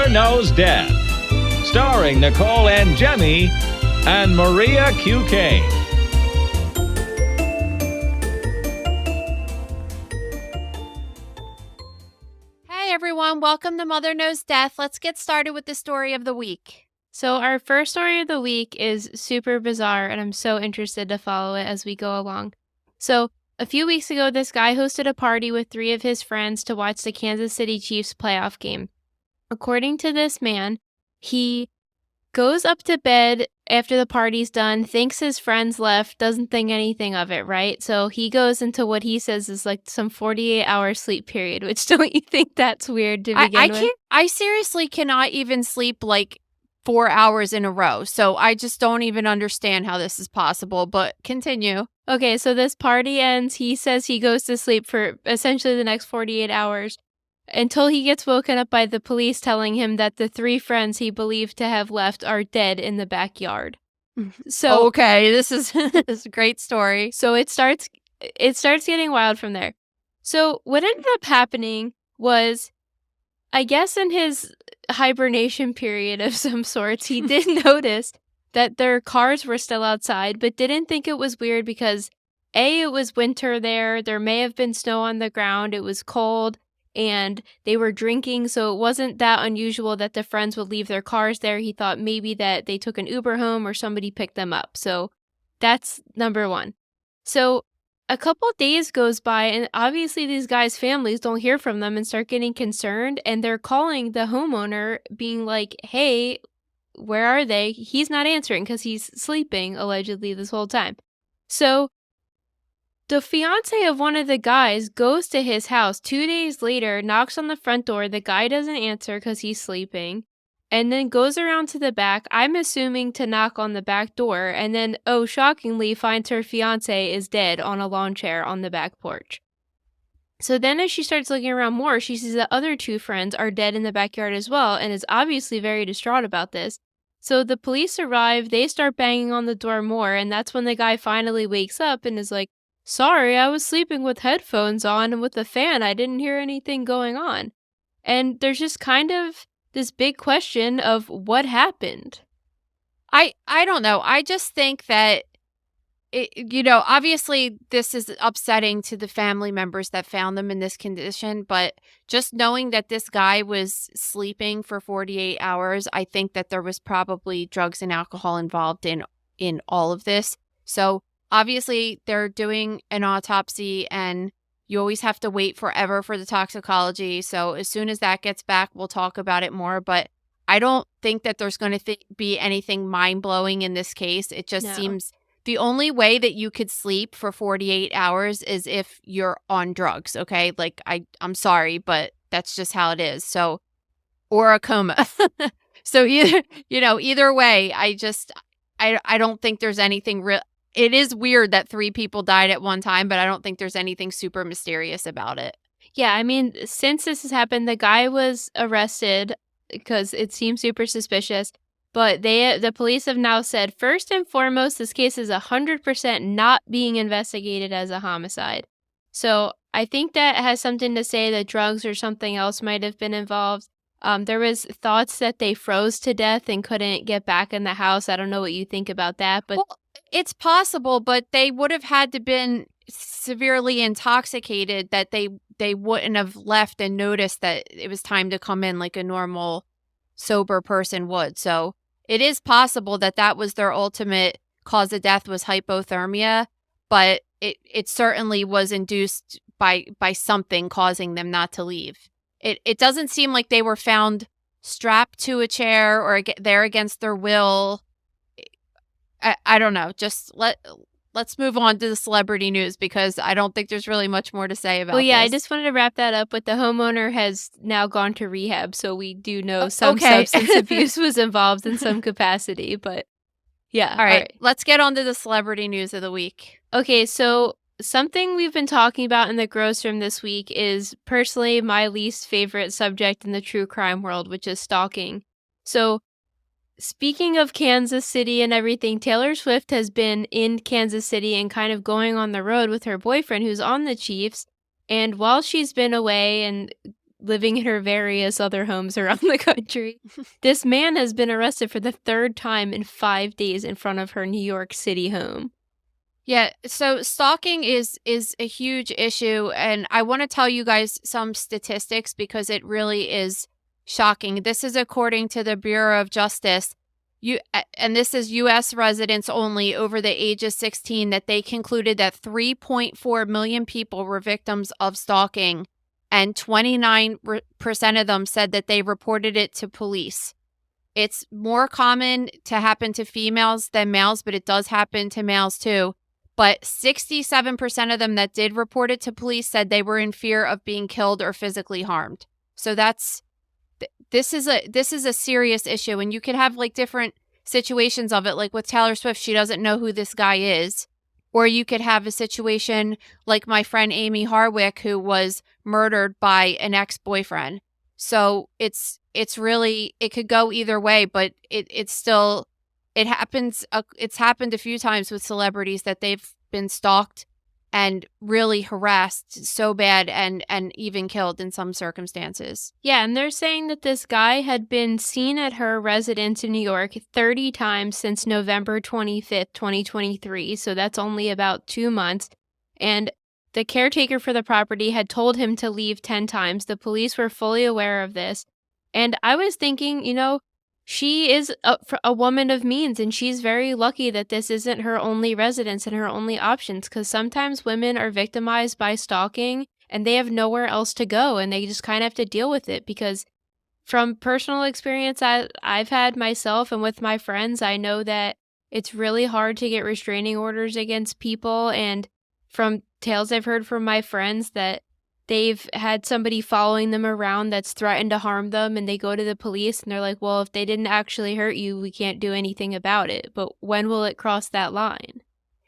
Mother Knows Death, starring Nicole and Jemmy and Maria QK. Hey everyone, welcome to Mother Knows Death. Let's get started with the story of the week. So our first story of the week is super bizarre, and I'm so interested to follow it as we go along. So a few weeks ago, this guy hosted a party with 3 of his friends to watch the Kansas City Chiefs playoff game. According to this man, he goes up to bed after the party's done, thinks his friends left, doesn't think anything of it, right? So he goes into what he says is like some 48-hour sleep period, which don't you think that's weird to begin with? I seriously cannot even sleep like 4 hours in a row. So I just don't even understand how this is possible, but continue. Okay, so this party ends. He says he goes to sleep for essentially the next 48 hours until he gets woken up by the police telling him that the 3 friends he believed to have left are dead in the backyard. So okay, this is a great story. So it starts getting wild from there. So what ended up happening was, I guess in his hibernation period of some sorts, he did notice that their cars were still outside, but didn't think it was weird because A, it was winter there may have been snow on the ground, it was cold, and they were drinking, so it wasn't that unusual that the friends would leave their cars there. He thought maybe that they took an Uber home or somebody picked them up. So that's number 1. So a couple days goes by, and obviously these guys' families don't hear from them and start getting concerned, and they're calling the homeowner being like, hey, where are they? He's not answering because he's sleeping, allegedly, this whole time. So the fiance of one of the guys goes to his house 2 days later, knocks on the front door. The guy doesn't answer because he's sleeping, and then goes around to the back, I'm assuming to knock on the back door, and then, oh, shockingly, finds her fiance is dead on a lawn chair on the back porch. So then as she starts looking around more, she sees that other 2 friends are dead in the backyard as well, and is obviously very distraught about this. So the police arrive, they start banging on the door more, and that's when the guy finally wakes up and is like, sorry, I was sleeping with headphones on and with the fan, I didn't hear anything going on. And there's just kind of this big question of what happened. I don't know. I just think that, obviously this is upsetting to the family members that found them in this condition, but just knowing that this guy was sleeping for 48 hours, I think that there was probably drugs and alcohol involved in all of this. So obviously they're doing an autopsy, and you always have to wait forever for the toxicology. So as soon as that gets back, we'll talk about it more. But I don't think that there's going to be anything mind-blowing in this case. It just seems the only way that you could sleep for 48 hours is if you're on drugs, okay? Like, I'm sorry, but that's just how it is. So, or a coma. So either way, I don't think there's anything real. It is weird that 3 people died at one time, but I don't think there's anything super mysterious about it. Yeah, I mean, since this has happened, the guy was arrested because it seems super suspicious. But the police have now said, first and foremost, this case is 100% not being investigated as a homicide. So I think that has something to say that drugs or something else might have been involved. There was thoughts that they froze to death and couldn't get back in the house. I don't know what you think about that, but it's possible, but they would have had to been severely intoxicated that they wouldn't have left and noticed that it was time to come in like a normal sober person would. So it is possible that was their ultimate cause of death, was hypothermia, but it certainly was induced by something causing them not to leave. It doesn't seem like they were found strapped to a chair or there against their will. I don't know. Just let's move on to the celebrity news, because I don't think there's really much more to say about this. I just wanted to wrap that up with the homeowner has now gone to rehab, so we do know some substance abuse was involved in some capacity, but yeah. All right. Let's get on to the celebrity news of the week. Okay, so something we've been talking about in the gruesome this week is personally my least favorite subject in the true crime world, which is stalking. So speaking of Kansas City and everything, Taylor Swift has been in Kansas City and kind of going on the road with her boyfriend who's on the Chiefs. And while she's been away and living in her various other homes around the country. This man has been arrested for the 3rd time in 5 days in front of her New York City home. Yeah, so stalking is a huge issue, and I want to tell you guys some statistics because it really is shocking. This is according to the Bureau of Justice. And this is U.S. residents only over the age of 16, that they concluded that 3.4 million people were victims of stalking, and 29% of them said that they reported it to police. It's more common to happen to females than males, but it does happen to males too. But 67% of them that did report it to police said they were in fear of being killed or physically harmed. So this is a serious issue, and you could have like different situations of it. Like with Taylor Swift, she doesn't know who this guy is. Or you could have a situation like my friend Amy Harwick, who was murdered by an ex-boyfriend. So it's really, it could go either way, but it's still, it happens. It's happened a few times with celebrities that they've been stalked and really harassed so bad and even killed in some circumstances. Yeah, and they're saying that this guy had been seen at her residence in New York 30 times since November 25th, 2023. So that's only about 2 months. And the caretaker for the property had told him to leave 10 times. The police were fully aware of this. And I was thinking, she is a woman of means, and she's very lucky that this isn't her only residence and her only options, because sometimes women are victimized by stalking and they have nowhere else to go, and they just kind of have to deal with it. Because from personal experience I've had myself and with my friends, I know that it's really hard to get restraining orders against people, and from tales I've heard from my friends that they've had somebody following them around that's threatened to harm them, and they go to the police and they're like, well, if they didn't actually hurt you, we can't do anything about it. But when will it cross that line?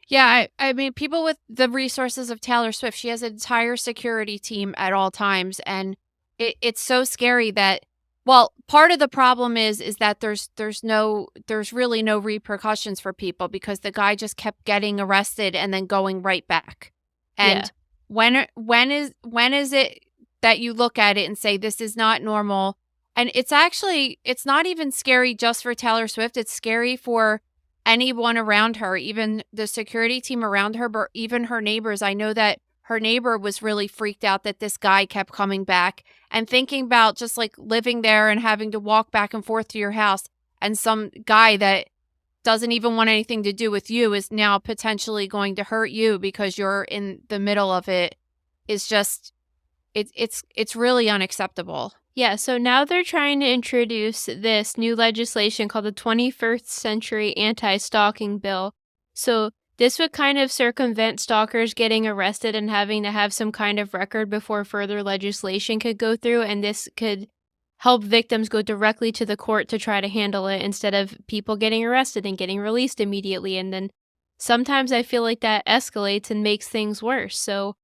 Yeah, I mean, people with the resources of Taylor Swift, she has an entire security team at all times, and it's so scary that, well, part of the problem is that there's really no repercussions for people, because the guy just kept getting arrested and then going right back. And Yeah. When is it that you look at it and say, this is not normal? And it's not even scary just for Taylor Swift. It's scary for anyone around her, even the security team around her, but even her neighbors. I know that her neighbor was really freaked out that this guy kept coming back, and thinking about just like living there and having to walk back and forth to your house, and some guy that doesn't even want anything to do with you is now potentially going to hurt you because you're in the middle of it, is just, it's really unacceptable. Yeah, so now they're trying to introduce this new legislation called the 21st Century Anti-Stalking Bill. So this would kind of circumvent stalkers getting arrested and having to have some kind of record before further legislation could go through, and this could help victims go directly to the court to try to handle it instead of people getting arrested and getting released immediately. And then sometimes I feel like that escalates and makes things worse. So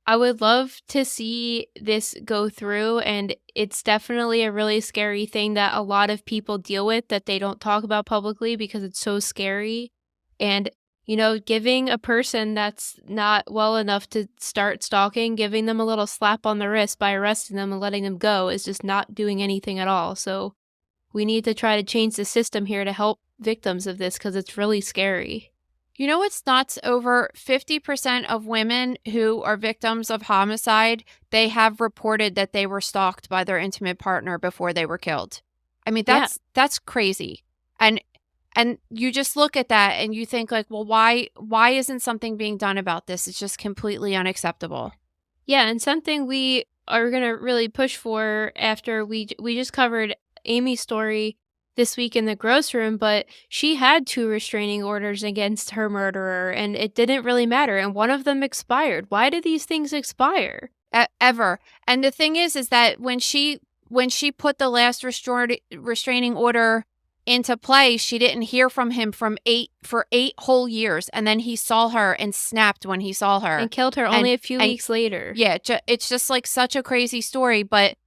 I would love to see this go through, and it's definitely a really scary thing that a lot of people deal with that they don't talk about publicly because it's so scary. And giving a person that's not well enough to start stalking, giving them a little slap on the wrist by arresting them and letting them go is just not doing anything at all. So we need to try to change the system here to help victims of this, because it's really scary. You know what's nuts? Over 50% of women who are victims of homicide, they have reported that they were stalked by their intimate partner before they were killed. I mean, that's crazy. And you just look at that and you think like, well, why isn't something being done about this? It's just completely unacceptable. Yeah, and something we are going to really push for after we just covered Amy's story this week in the gross room, but she had 2 restraining orders against her murderer, and it didn't really matter, and one of them expired. Why do these things expire? Ever. And the thing is that when she put the last restraining order into play, she didn't hear from him for 8 whole years, and then he saw her and snapped when he saw her and killed her only a few weeks later. Yeah, it's just like such a crazy story, but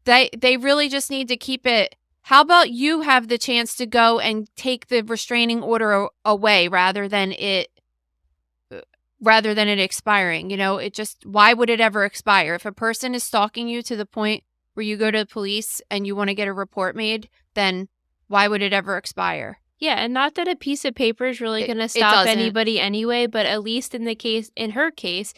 they really just need to keep it. How about you have the chance to go and take the restraining order away rather than rather than it expiring. It just, why would it ever expire? If a person is stalking you to the point where you go to the police and you want to get a report made, then why would it ever expire? Yeah, and not that a piece of paper is really going to It stop doesn't. anybody anyway, but at least in her case,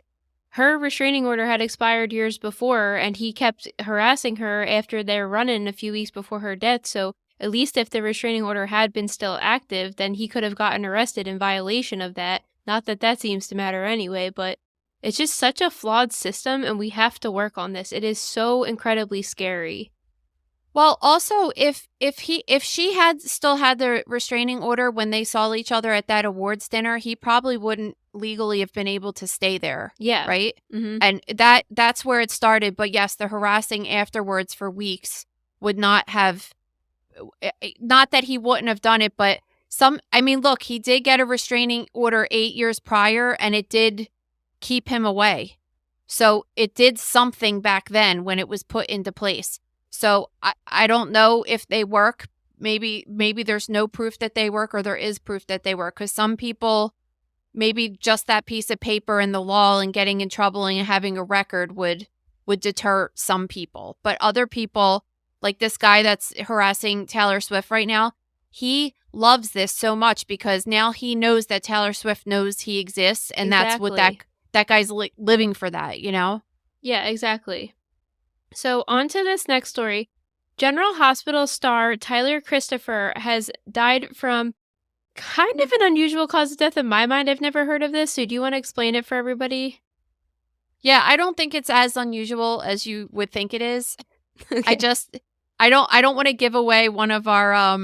her restraining order had expired years before, and he kept harassing her after their run-in a few weeks before her death. So at least if the restraining order had been still active, then he could have gotten arrested in violation of that. Not that that seems to matter anyway, but it's just such a flawed system, and we have to work on this. It is so incredibly scary. Well, also, if she had still had the restraining order when they saw each other at that awards dinner, he probably wouldn't legally have been able to stay there. Yeah. Right? Mm-hmm. And that's where it started. But yes, the harassing afterwards for weeks would not have, not that he wouldn't have done it, but look, he did get a restraining order 8 years prior, and it did keep him away. So it did something back then when it was put into place. So I don't know if they work. Maybe there's no proof that they work, or there is proof that they work. Because some people, maybe just that piece of paper and the law and getting in trouble and having a record would deter some people. But other people, like this guy that's harassing Taylor Swift right now, he loves this so much because now he knows that Taylor Swift knows he exists, and that's what that guy's living for that, Yeah, exactly. So on to this next story. General Hospital star Tyler Christopher has died from kind of an unusual cause of death in my mind. I've never heard of this. So do you want to explain it for everybody? Yeah, I don't think it's as unusual as you would think it is. Okay. I don't want to give away one of our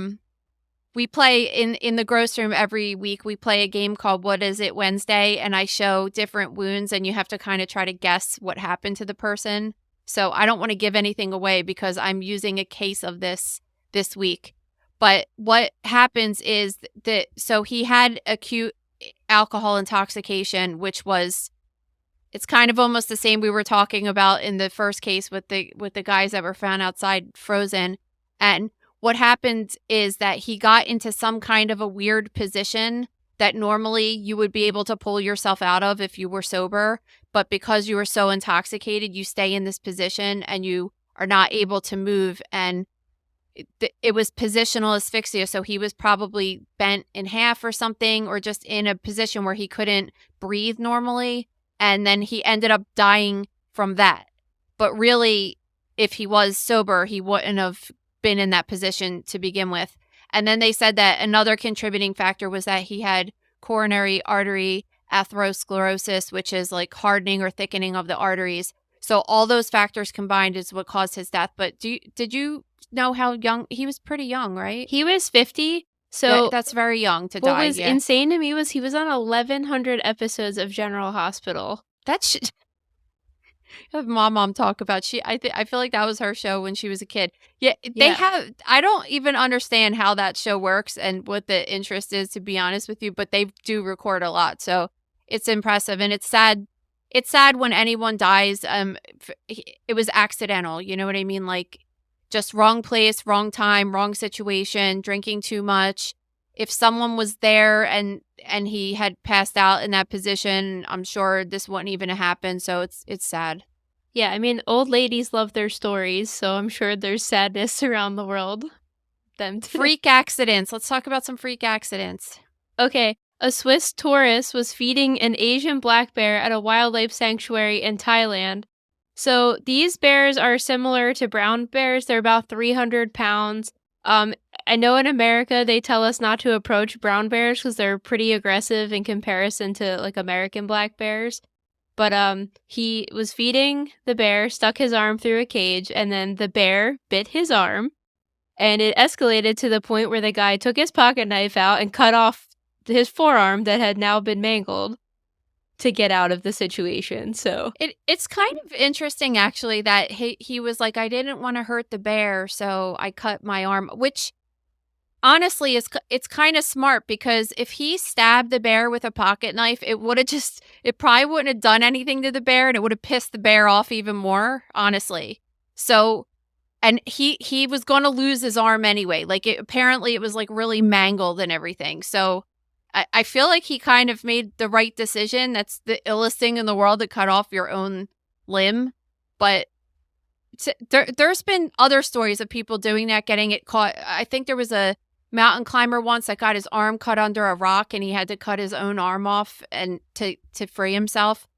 we play in the grocery room every week. We play a game called What Is It Wednesday, and I show different wounds, and you have to kind of try to guess what happened to the person. So I don't want to give anything away because I'm using a case of this week. But what happens is that, so he had acute alcohol intoxication, which was, it's kind of almost the same we were talking about in the first case with the guys that were found outside frozen. And what happened is that he got into some kind of a weird position that normally you would be able to pull yourself out of if you were sober. But because you were so intoxicated, you stay in this position and you are not able to move. And it was positional asphyxia. So he was probably bent in half or something, or just in a position where he couldn't breathe normally. And then he ended up dying from that. But really, if he was sober, he wouldn't have been in that position to begin with. And then they said that another contributing factor was that he had coronary artery atherosclerosis, which is like hardening or thickening of the arteries. So all those factors combined is what caused his death. But did you know how young? He was pretty young, right? He was 50. So that's very young to die. What was insane to me was he was on 1,100 episodes of General Hospital. That's have mom talk about. I feel like that was her show when she was a kid. Yeah, have. I don't even understand how that show works and what the interest is, to be honest with you. But they do record a lot, so it's impressive, and it's sad. It's sad when anyone dies. It was accidental. You know what I mean? Like, just wrong place, wrong time, wrong situation, drinking too much. If someone was there and he had passed out in that position, I'm sure this wouldn't even have happened. So it's sad. Yeah, I mean, old ladies love their stories, so I'm sure there's sadness around the world. Freak accidents. Let's talk about some freak accidents. Okay, a Swiss tourist was feeding an Asian black bear at a wildlife sanctuary in Thailand. So these bears are similar to brown bears. They're about 300 pounds. I know in America they tell us not to approach brown bears because they're pretty aggressive in comparison to like American black bears. But he was feeding the bear, stuck his arm through a cage, and then the bear bit his arm. And it escalated to the point where the guy took his pocket knife out and cut off his forearm that had now been mangled to get out of the situation. So it's kind of interesting, actually, that he was like, I didn't want to hurt the bear, so I cut my arm, which honestly it's kind of smart, because if he stabbed the bear with a pocket knife, it probably wouldn't have done anything to the bear, and it would have pissed the bear off even more, honestly. So, and he was going to lose his arm anyway. Like, apparently it was like really mangled and everything. So I feel like he kind of made the right decision. That's the illest thing in the world, to cut off your own limb. But there's been other stories of people doing that, getting it caught. I think there was a mountain climber once that got his arm cut under a rock, and he had to cut his own arm off and to free himself.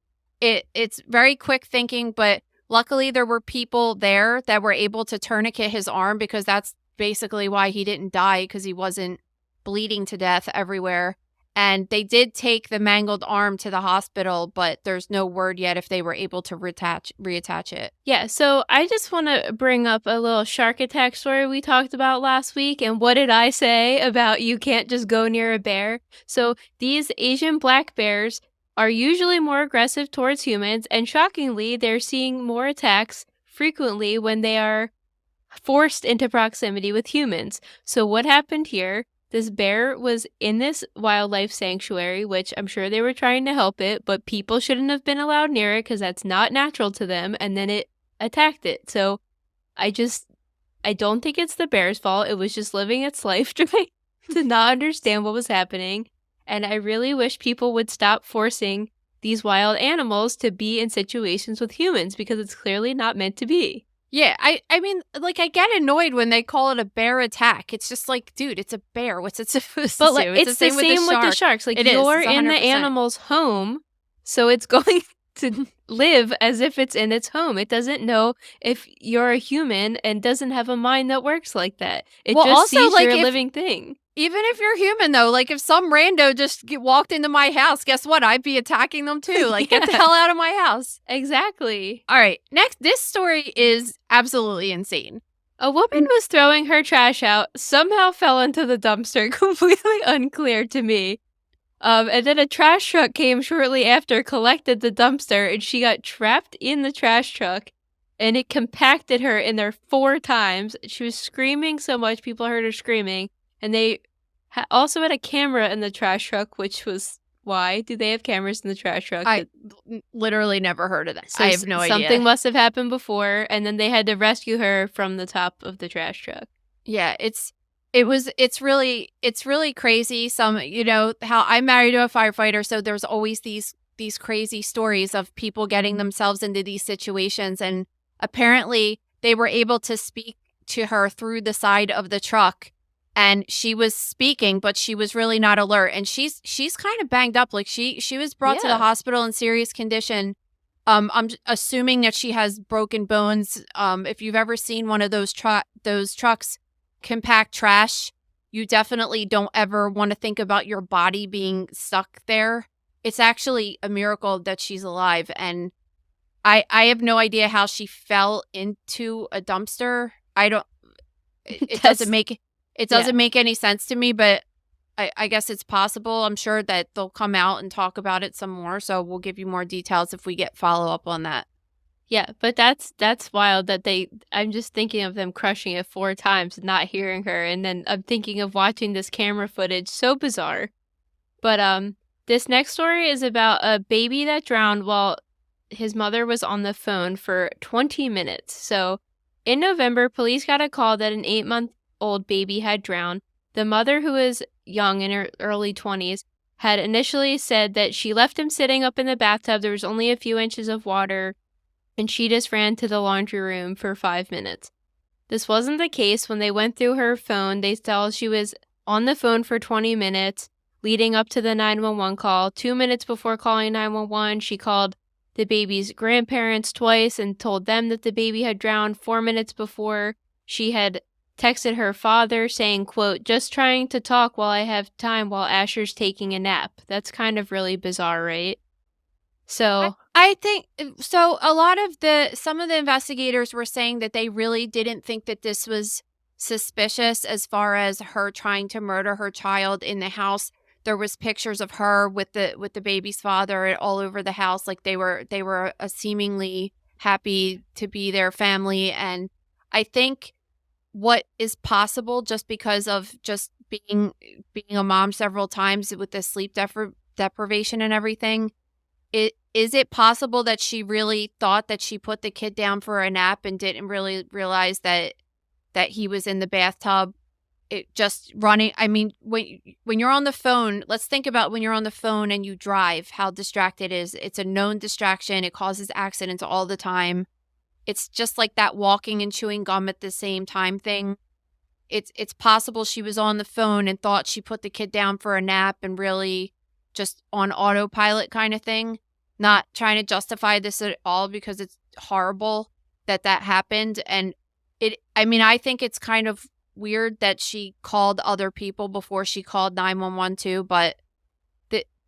It's very quick thinking, but luckily there were people there that were able to tourniquet his arm, because that's basically why he didn't die, because he wasn't bleeding to death everywhere. And they did take the mangled arm to the hospital, but there's no word yet if they were able to reattach it. Yeah, so I just want to bring up a little shark attack story we talked about last week. And what did I say about you can't just go near a bear? So these Asian black bears are usually more aggressive towards humans, and shockingly, they're seeing more attacks frequently when they are forced into proximity with humans. So what happened here? This bear was in this wildlife sanctuary, which I'm sure they were trying to help it, but people shouldn't have been allowed near it because that's not natural to them, and then it attacked it. So I don't think it's the bear's fault. It was just living its life trying to not understand what was happening. And I really wish people would stop forcing these wild animals to be in situations with humans, because it's clearly not meant to be. Yeah, I mean, like, I get annoyed when they call it a bear attack. It's just like, dude, it's a bear. What's it supposed to do? It's the same with the sharks. Like, you're in the animal's home, so it's going to live as if it's in its home. It doesn't know if you're a human and doesn't have a mind that works like that. It just also sees you're a living thing. Even if you're human, though, like, if some rando just walked into my house, guess what? I'd be attacking them, too. Like, Get the hell out of my house. Exactly. All right. Next, this story is absolutely insane. A woman was throwing her trash out, somehow fell into the dumpster, completely unclear to me. And then a trash truck came shortly after, collected the dumpster, and she got trapped in the trash truck, and it compacted her in there 4 times. She was screaming so much, people heard her screaming. And they also had a camera in the trash truck, which was why? Do they have cameras in the trash truck? I literally never heard of that. So I have no idea. Something must have happened before, and then they had to rescue her from the top of the trash truck. Yeah, it's really crazy. Some, how I'm married to a firefighter, so there's always these crazy stories of people getting themselves into these situations, and apparently they were able to speak to her through the side of the truck. And she was speaking, but she was really not alert. And she's kind of banged up. Like, she was brought to the hospital in serious condition. I'm assuming that she has broken bones. If you've ever seen one of those trucks compact trash, you definitely don't ever want to think about your body being stuck there. It's actually a miracle that she's alive. And I have no idea how she fell into a dumpster. It doesn't make any sense to me, but I guess it's possible. I'm sure that they'll come out and talk about it some more, so we'll give you more details if we get follow-up on that. Yeah, but that's wild that I'm just thinking of them crushing it 4 times and not hearing her, and then I'm thinking of watching this camera footage. So bizarre. But this next story is about a baby that drowned while his mother was on the phone for 20 minutes. So in November, police got a call that an 8-month-old baby had drowned. The mother, who was young, in her early 20s, had initially said that she left him sitting up in the bathtub. There was only a few inches of water, and she just ran to the laundry room for 5 minutes. This wasn't the case. When they went through her phone, they saw she was on the phone for 20 minutes leading up to the 911 call. 2 minutes before calling 911, she called the baby's grandparents twice and told them that the baby had drowned. 4 minutes before, she had texted her father saying, quote, "just trying to talk while I have time while Asher's taking a nap." That's kind of really bizarre, right? So I think so. Some of the investigators were saying that they really didn't think that this was suspicious as far as her trying to murder her child in the house. There was pictures of her with the baby's father all over the house. Like, they were seemingly happy to be their family. And I think what is possible, just because of just being a mom several times with the sleep deprivation and everything, is it possible that she really thought that she put the kid down for a nap and didn't really realize that he was in the bathtub it just running. I mean, when you're on the phone, let's think about when you're on the phone and you drive, how distracted it is. It's a known distraction. It causes accidents all the time. It's just like that walking and chewing gum at the same time thing. It's possible she was on the phone and thought she put the kid down for a nap and really just on autopilot kind of thing. Not trying to justify this at all because it's horrible that happened. And I think it's kind of weird that she called other people before she called 911 too, but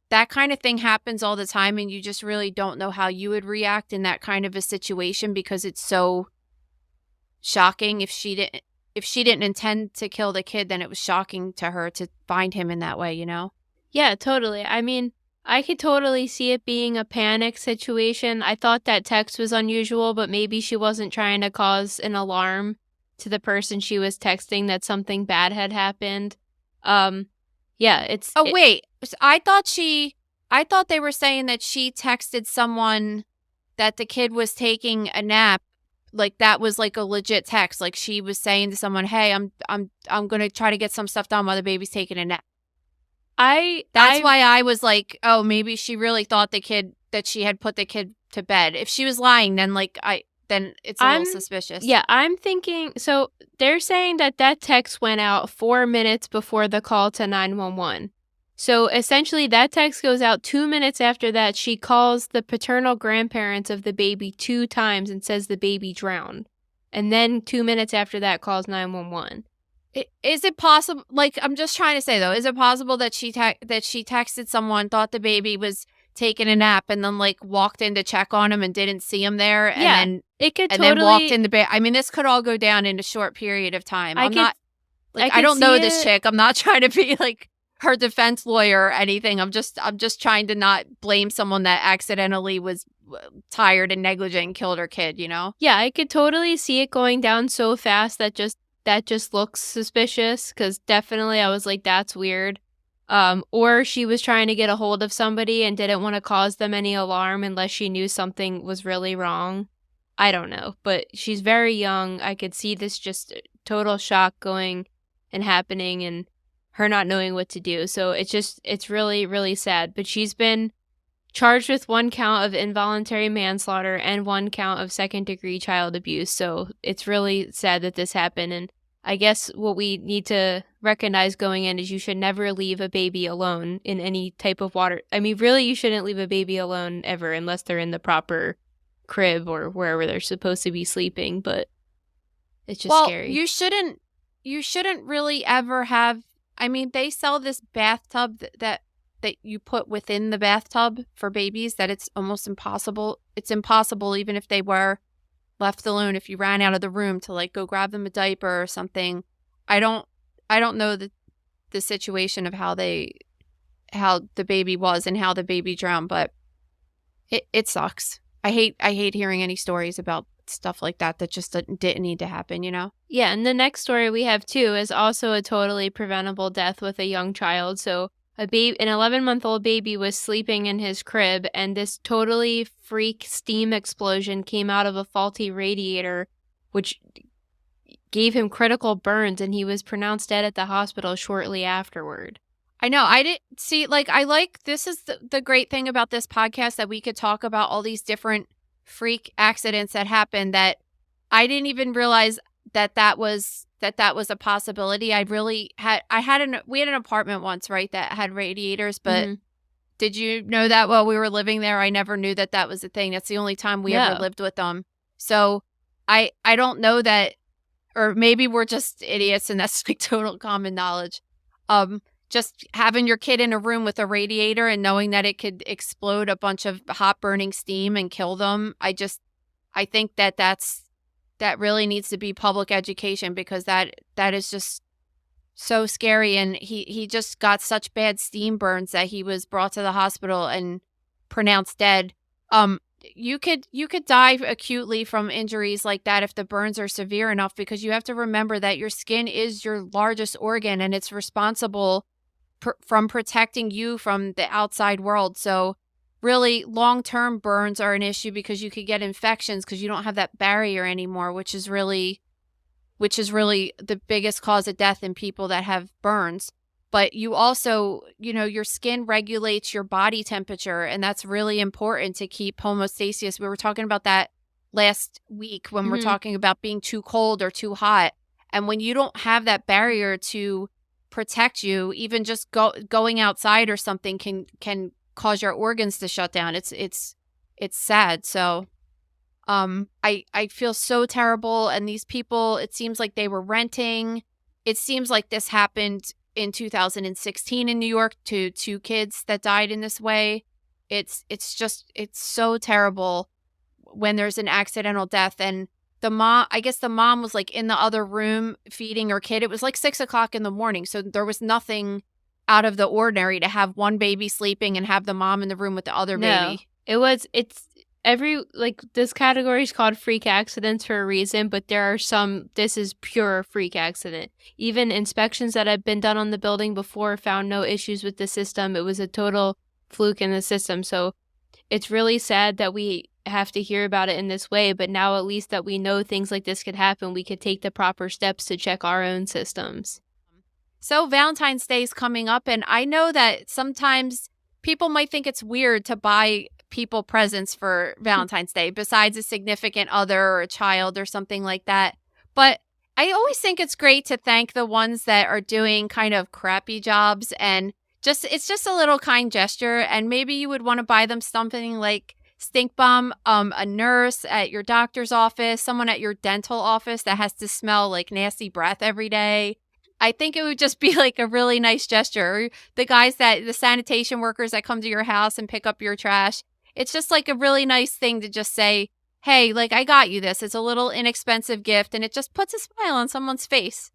that kind of thing happens all the time, and you just really don't know how you would react in that kind of a situation because it's so shocking. If she didn't intend to kill the kid, then it was shocking to her to find him in that way, you know? Yeah, totally. I mean, I could totally see it being a panic situation. I thought that text was unusual, but maybe she wasn't trying to cause an alarm to the person she was texting that something bad had happened. Yeah, wait. I thought they were saying that she texted someone that the kid was taking a nap. Like that was like a legit text. Like she was saying to someone, "Hey, I'm going to try to get some stuff done while the baby's taking a nap." That's why I was like, "Oh, maybe she really thought that she had put the kid to bed." If she was lying, then then it's a little suspicious. Yeah, I'm thinking, so they're saying that text went out 4 minutes before the call to 911. So essentially that text goes out 2 minutes after that. She calls the paternal grandparents of the baby 2 times and says the baby drowned. And then 2 minutes after that calls 911. Is it possible, like, I'm just trying to say though, is it possible that she texted someone, thought the baby was taking a nap, and then like walked in to check on him and didn't see him there, and then it could then walked in the bed? I mean, this could all go down in a short period of time. I don't know this chick. I'm not trying to be like her defense lawyer or anything. I'm just trying to not blame someone that accidentally was tired and negligent and killed her kid, you know? Yeah, I could totally see it going down so fast that just looks suspicious, because definitely I was like, that's weird. Or she was trying to get a hold of somebody and didn't want to cause them any alarm unless she knew something was really wrong. I don't know, but she's very young. I could see this just total shock going and happening and her not knowing what to do. So it's really, really sad. But she's been charged with 1 count of involuntary manslaughter and 1 count of second-degree child abuse. So it's really sad that this happened. And I guess what we need to recognize going in is you should never leave a baby alone in any type of water. I mean, really, you shouldn't leave a baby alone ever unless they're in the proper crib or wherever they're supposed to be sleeping. But it's just scary. You shouldn't really ever have. I mean, they sell this bathtub that you put within the bathtub for babies that it's almost impossible. It's impossible even if they were left alone, if you ran out of the room to like go grab them a diaper or something. I don't know the situation of how the baby was and how the baby drowned, but it sucks. I hate hearing any stories about stuff like that just didn't need to happen, you know? Yeah, and the next story we have too is also a totally preventable death with a young child. So an 11-month-old baby was sleeping in his crib, and this totally freak steam explosion came out of a faulty radiator, which gave him critical burns, and he was pronounced dead at the hospital shortly afterward. I know. I didn't see, this is the great thing about this podcast, that we could talk about all these different freak accidents that happened that I didn't even realize that was a possibility. We had an apartment once, right, that had radiators, but did you know that while we were living there? I never knew that was a thing. That's the only time we ever lived with them. So I don't know that, or maybe we're just idiots and that's like total common knowledge. Just having your kid in a room with a radiator and knowing that it could explode a bunch of hot burning steam and kill them. I think that really needs to be public education, because that is just so scary. And he just got such bad steam burns that he was brought to the hospital and pronounced dead. You could die acutely from injuries like that if the burns are severe enough, because you have to remember that your skin is your largest organ and it's responsible from protecting you from the outside world. So really, long-term burns are an issue because you could get infections because you don't have that barrier anymore, which is really which is really the biggest cause of death in people that have burns. But you also, your skin regulates your body temperature, and that's really important to keep homeostasis. We were talking about that last week when we're talking about being too cold or too hot. And when you don't have that barrier to protect you, even just going outside or something can cause your organs to shut down. It's sad. So I feel so terrible. And these people, it seems like they were renting. It seems like this happened in 2016 in New York to 2 kids that died in this way. It's so terrible when there's an accidental death. And I guess the mom was like in the other room feeding her kid. It was like 6 o'clock in the morning. So there was nothing out of the ordinary to have one baby sleeping and have the mom in the room with the other baby. This category is called freak accidents for a reason, but there are some, this is pure freak accident. Even inspections that have been done on the building before found no issues with the system. It was a total fluke in the system. So it's really sad that we have to hear about it in this way, but now at least that we know things like this could happen, we could take the proper steps to check our own systems. So Valentine's Day is coming up, and I know that sometimes people might think it's weird to buy people presents for Valentine's Day besides a significant other or a child or something like that. But I always think it's great to thank the ones that are doing kind of crappy jobs, and it's just a little kind gesture. And maybe you would want to buy them something like stink bomb, a nurse at your doctor's office, someone at your dental office that has to smell like nasty breath every day. I think it would just be like a really nice gesture. The sanitation workers that come to your house and pick up your trash. It's just like a really nice thing to just say, hey, like, I got you this. It's a little inexpensive gift, and it just puts a smile on someone's face.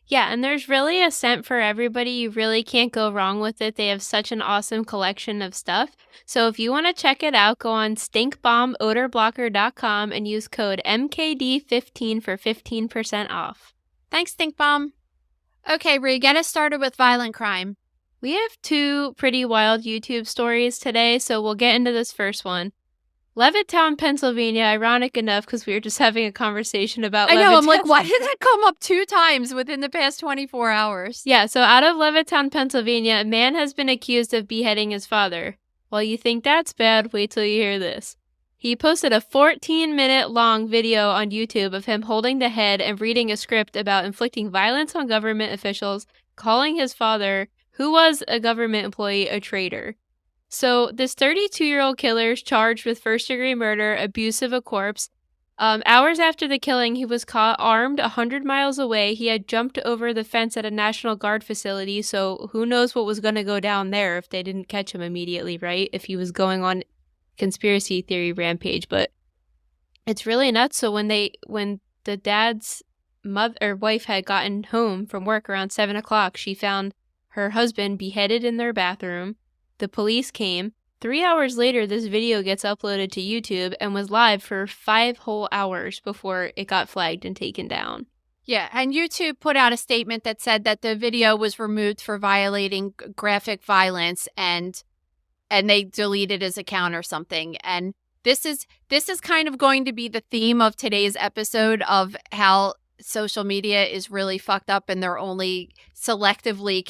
Yeah, and there's really a scent for everybody. You really can't go wrong with it. They have such an awesome collection of stuff. So if you want to check it out, go on stinkbombodorblocker.com and use code MKD15 for 15% off. Thanks, Stink Bomb. Okay, Rhea, get us started with violent crime. We have 2 pretty wild YouTube stories today, so we'll get into this first one. Levittown, Pennsylvania, ironic enough because we were just having a conversation about Levittown. I know, I'm like, why did that come up 2 times within the past 24 hours? Yeah, so out of Levittown, Pennsylvania, a man has been accused of beheading his father. Well, you think that's bad, wait till you hear this. He posted a 14-minute long video on YouTube of him holding the head and reading a script about inflicting violence on government officials, calling his father, who was a government employee, a traitor. So this 32-year-old killer is charged with first-degree murder, abuse of a corpse. Hours after the killing, he was caught armed 100 miles away. He had jumped over the fence at a National Guard facility, so who knows what was going to go down there if they didn't catch him immediately, right? If he was going on conspiracy theory rampage. But it's really nuts. So when the dad's wife had gotten home from work around 7 o'clock, she found her husband beheaded in their bathroom. The police came. 3 hours later, this video gets uploaded to YouTube and was live for 5 whole hours before it got flagged and taken down. Yeah, and YouTube put out a statement that said that the video was removed for violating graphic violence, and they deleted his account or something. And this is kind of going to be the theme of today's episode of how social media is really fucked up, and they're only selectively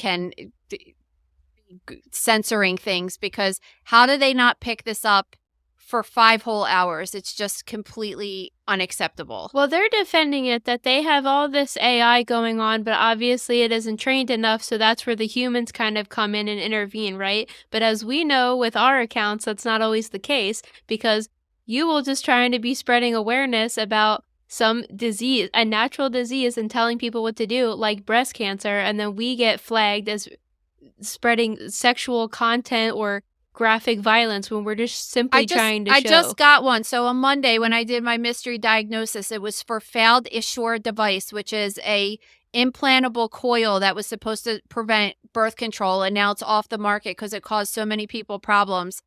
censoring things, because how do they not pick this up for 5 whole hours? It's just completely unacceptable. Well, they're defending it that they have all this AI going on, but obviously it isn't trained enough, so that's where the humans kind of come in and intervene, right? But as we know with our accounts, that's not always the case, because you will just trying to be spreading awareness about some disease, a natural disease, and telling people what to do, like breast cancer, and then we get flagged as spreading sexual content or graphic violence when we're just simply trying to show. I just got one. So on Monday when I did my mystery diagnosis, it was for failed Essure device, which is a implantable coil that was supposed to prevent birth control, and now it's off the market because it caused so many people problems.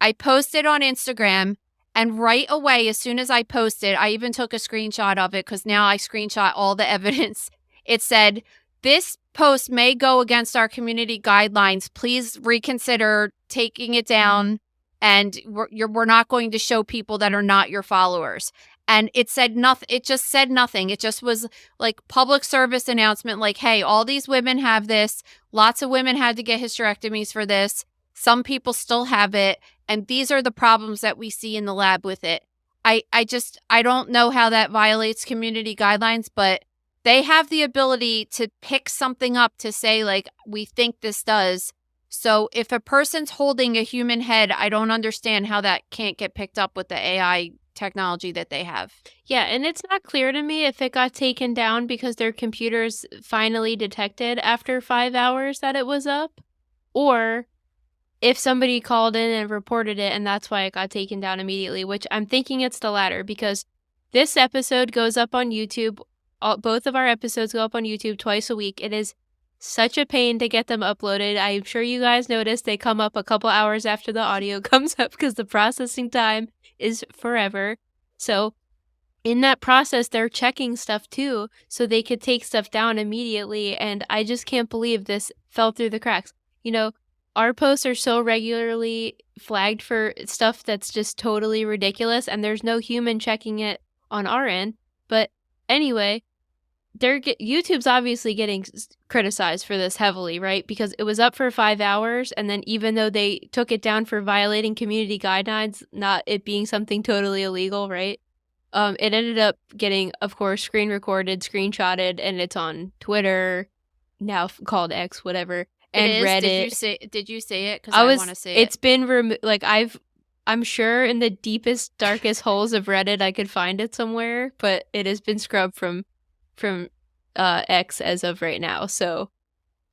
I posted on Instagram, and right away, as soon as I posted, I even took a screenshot of it because now I screenshot all the evidence. It said, "This post may go against our community guidelines. Please reconsider taking it down, and we're not going to show people that are not your followers." And it said nothing. It just said nothing. It just was like public service announcement, like, hey, all these women have this. Lots of women had to get hysterectomies for this. Some people still have it. And these are the problems that we see in the lab with it. I don't know how that violates community guidelines, but they have the ability to pick something up to say, like, we think this does. So if a person's holding a human head, I don't understand how that can't get picked up with the AI technology that they have. Yeah, and it's not clear to me if it got taken down because their computers finally detected after 5 hours that it was up, or if somebody called in and reported it and that's why it got taken down immediately, which I'm thinking it's the latter, because this episode goes up on YouTube. Both of our episodes go up on YouTube twice a week. It is such a pain to get them uploaded. I'm sure you guys noticed they come up a couple hours after the audio comes up because the processing time is forever. So in that process, they're checking stuff too, so they could take stuff down immediately. And I just can't believe this fell through the cracks. You know, our posts are so regularly flagged for stuff that's just totally ridiculous, and there's no human checking it on our end. But anyway, YouTube's obviously getting criticized for this heavily, right? Because it was up for 5 hours, and then even though they took it down for violating community guidelines, not it being something totally illegal, right? It ended up getting, of course, screen recorded, screenshotted, and it's on Twitter, now called X, whatever, and Reddit. Did you say it? Because I want to say it. It's been removed. Like I'm sure in the deepest, darkest holes of Reddit I could find it somewhere, but it has been scrubbed from X as of right now. So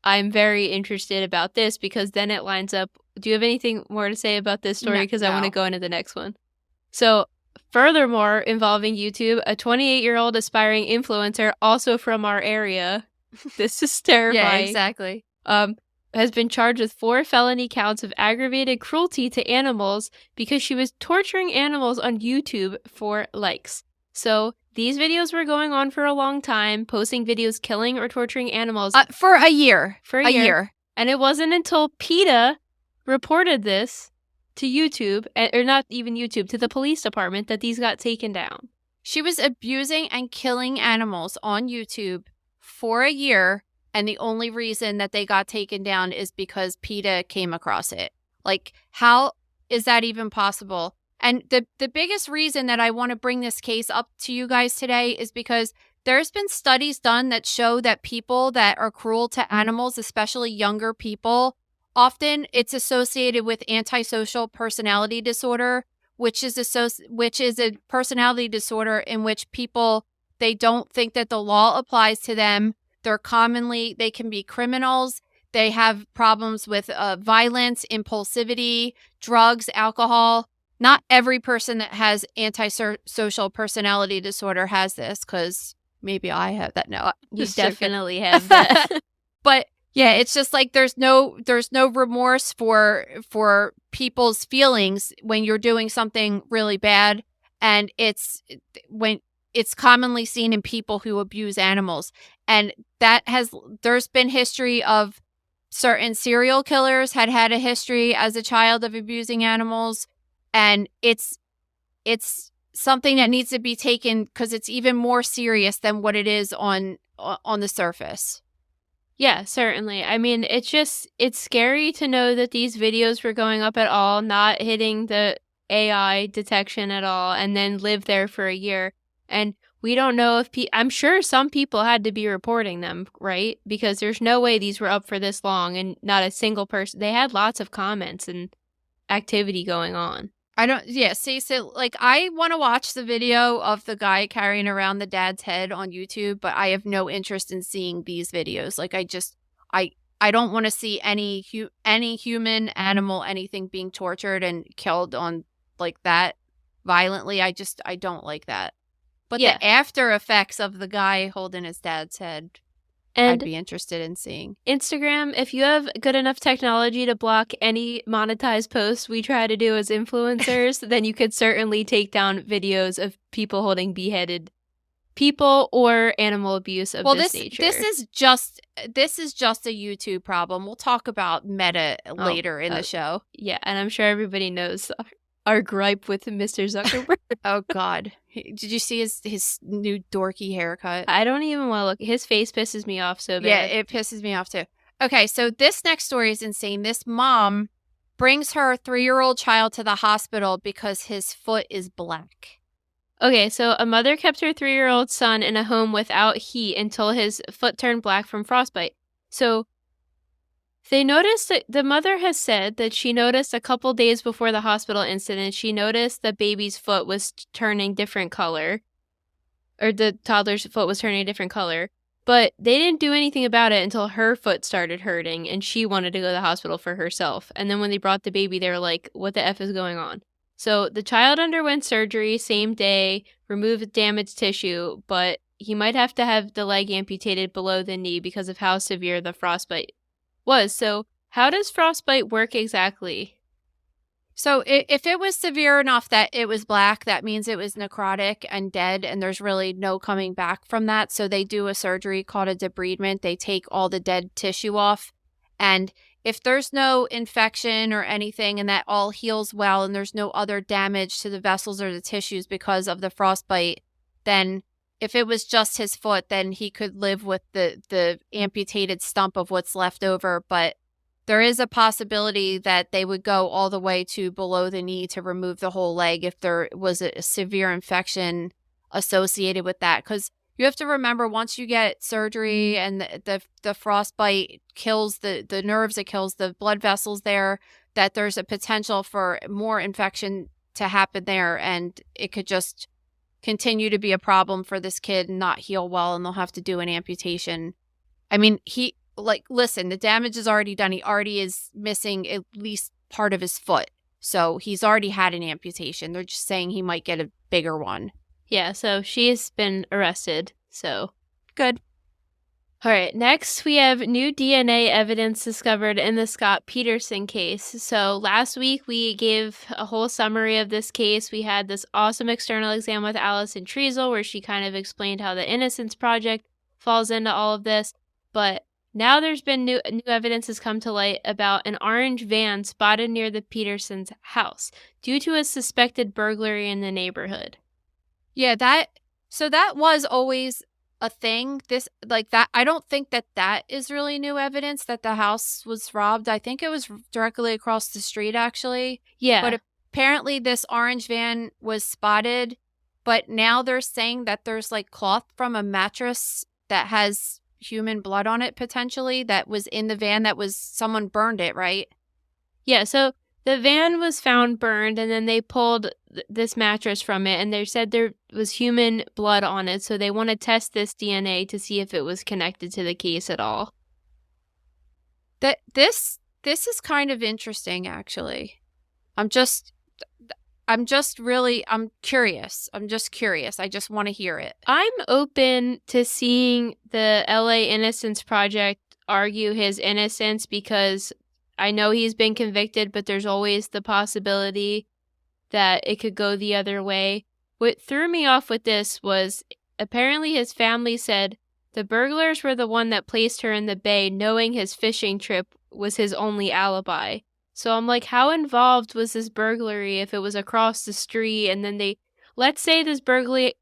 I'm very interested about this because then it lines up. Do you have anything more to say about this story? Because I want to go into the next one. So furthermore, involving YouTube, a 28-year-old aspiring influencer, also from our area, this is terrifying. Yeah, exactly. Has been charged with 4 felony counts of aggravated cruelty to animals because she was torturing animals on YouTube for likes. So these videos were going on for a long time, posting videos killing or torturing animals. For a year. And it wasn't until PETA reported this to YouTube, or not even YouTube, to the police department, that these got taken down. She was abusing and killing animals on YouTube for a year, and the only reason that they got taken down is because PETA came across it. Like, how is that even possible? And the biggest reason that I want to bring this case up to you guys today is because there's been studies done that show that people that are cruel to animals, especially younger people, often it's associated with antisocial personality disorder, which is a personality disorder in which people, they don't think that the law applies to them. They can be criminals. They have problems with violence, impulsivity, drugs, alcohol. Not every person that has antisocial personality disorder has this, because maybe I have that. No, you definitely have that. But yeah, it's just like there's no remorse for people's feelings when you're doing something really bad, and it's commonly seen in people who abuse animals. And there's been history of certain serial killers had a history as a child of abusing animals. And it's something that needs to be taken because it's even more serious than what it is on the surface. Yeah, certainly. I mean, it's scary to know that these videos were going up at all, not hitting the AI detection at all, and then live there for a year. And we don't know if I'm sure some people had to be reporting them, right? Because there's no way these were up for this long and not a single person. They had lots of comments and activity going on. So like I want to watch the video of the guy carrying around the dad's head on YouTube, but I have no interest in seeing these videos. Like I don't want to see any human, animal, anything being tortured and killed on like that violently. I don't like that. But yeah, the after effects of the guy holding his dad's head, I'd be interested in seeing. Instagram, if you have good enough technology to block any monetized posts we try to do as influencers, then you could certainly take down videos of people holding beheaded people or animal abuse of this nature. This is just a YouTube problem. We'll talk about Meta later in the show. Yeah, and I'm sure everybody knows our gripe with Mr. Zuckerberg. Oh, God. Did you see his new dorky haircut? I don't even want to look. His face pisses me off so bad. Yeah, it pisses me off too. Okay, so this next story is insane. This mom brings her 3-year-old child to the hospital because his foot is black. Okay, so a mother kept her 3-year-old son in a home without heat until his foot turned black from frostbite. So they noticed that the mother has said that she noticed a couple days before the hospital incident, she noticed the baby's foot was turning different color, or the toddler's foot was turning a different color. But they didn't do anything about it until her foot started hurting and she wanted to go to the hospital for herself. And then when they brought the baby, they were like, what the F is going on? So the child underwent surgery same day, removed damaged tissue, but he might have to have the leg amputated below the knee because of how severe the frostbite was. So how does frostbite work exactly? So if it was severe enough that it was black, that means it was necrotic and dead, and there's really no coming back from that. So they do a surgery called a debridement. They take all the dead tissue off. And if there's no infection or anything and that all heals well and there's no other damage to the vessels or the tissues because of the frostbite, then if it was just his foot, then he could live with the amputated stump of what's left over. But there is a possibility that they would go all the way to below the knee to remove the whole leg if there was a severe infection associated with that. Because you have to remember, once you get surgery and the frostbite kills the nerves, it kills the blood vessels there, that there's a potential for more infection to happen there. And it could just continue to be a problem for this kid and not heal well, and they'll have to do an amputation. I mean, listen, the damage is already done. He already is missing at least part of his foot. So he's already had an amputation. They're just saying he might get a bigger one. Yeah, so she's been arrested. So good. All right, next we have new DNA evidence discovered in the Scott Peterson case. So last week we gave a whole summary of this case. We had this awesome external exam with Allison Treasel where she kind of explained how the Innocence Project falls into all of this. But now there's been new evidence has come to light about an orange van spotted near the Petersons' house due to a suspected burglary in the neighborhood. Yeah, that was always a thing. I don't think that is really new evidence that the house was robbed. I think it was directly across the street, actually. Yeah. But apparently this orange van was spotted, but now they're saying that there's like cloth from a mattress that has human blood on it potentially that was in the van, someone burned it, right? Yeah, so the van was found burned and then they pulled this mattress from it and they said there was human blood on it, so they want to test this DNA to see if it was connected to the case at all. This is kind of interesting, actually. I'm curious. I just want to hear it. I'm open to seeing the LA Innocence Project argue his innocence because I know he's been convicted, but there's always the possibility that it could go the other way. What threw me off with this was apparently his family said the burglars were the one that placed her in the bay knowing his fishing trip was his only alibi. So I'm like, how involved was this burglary if it was across the street and then let's say this burglary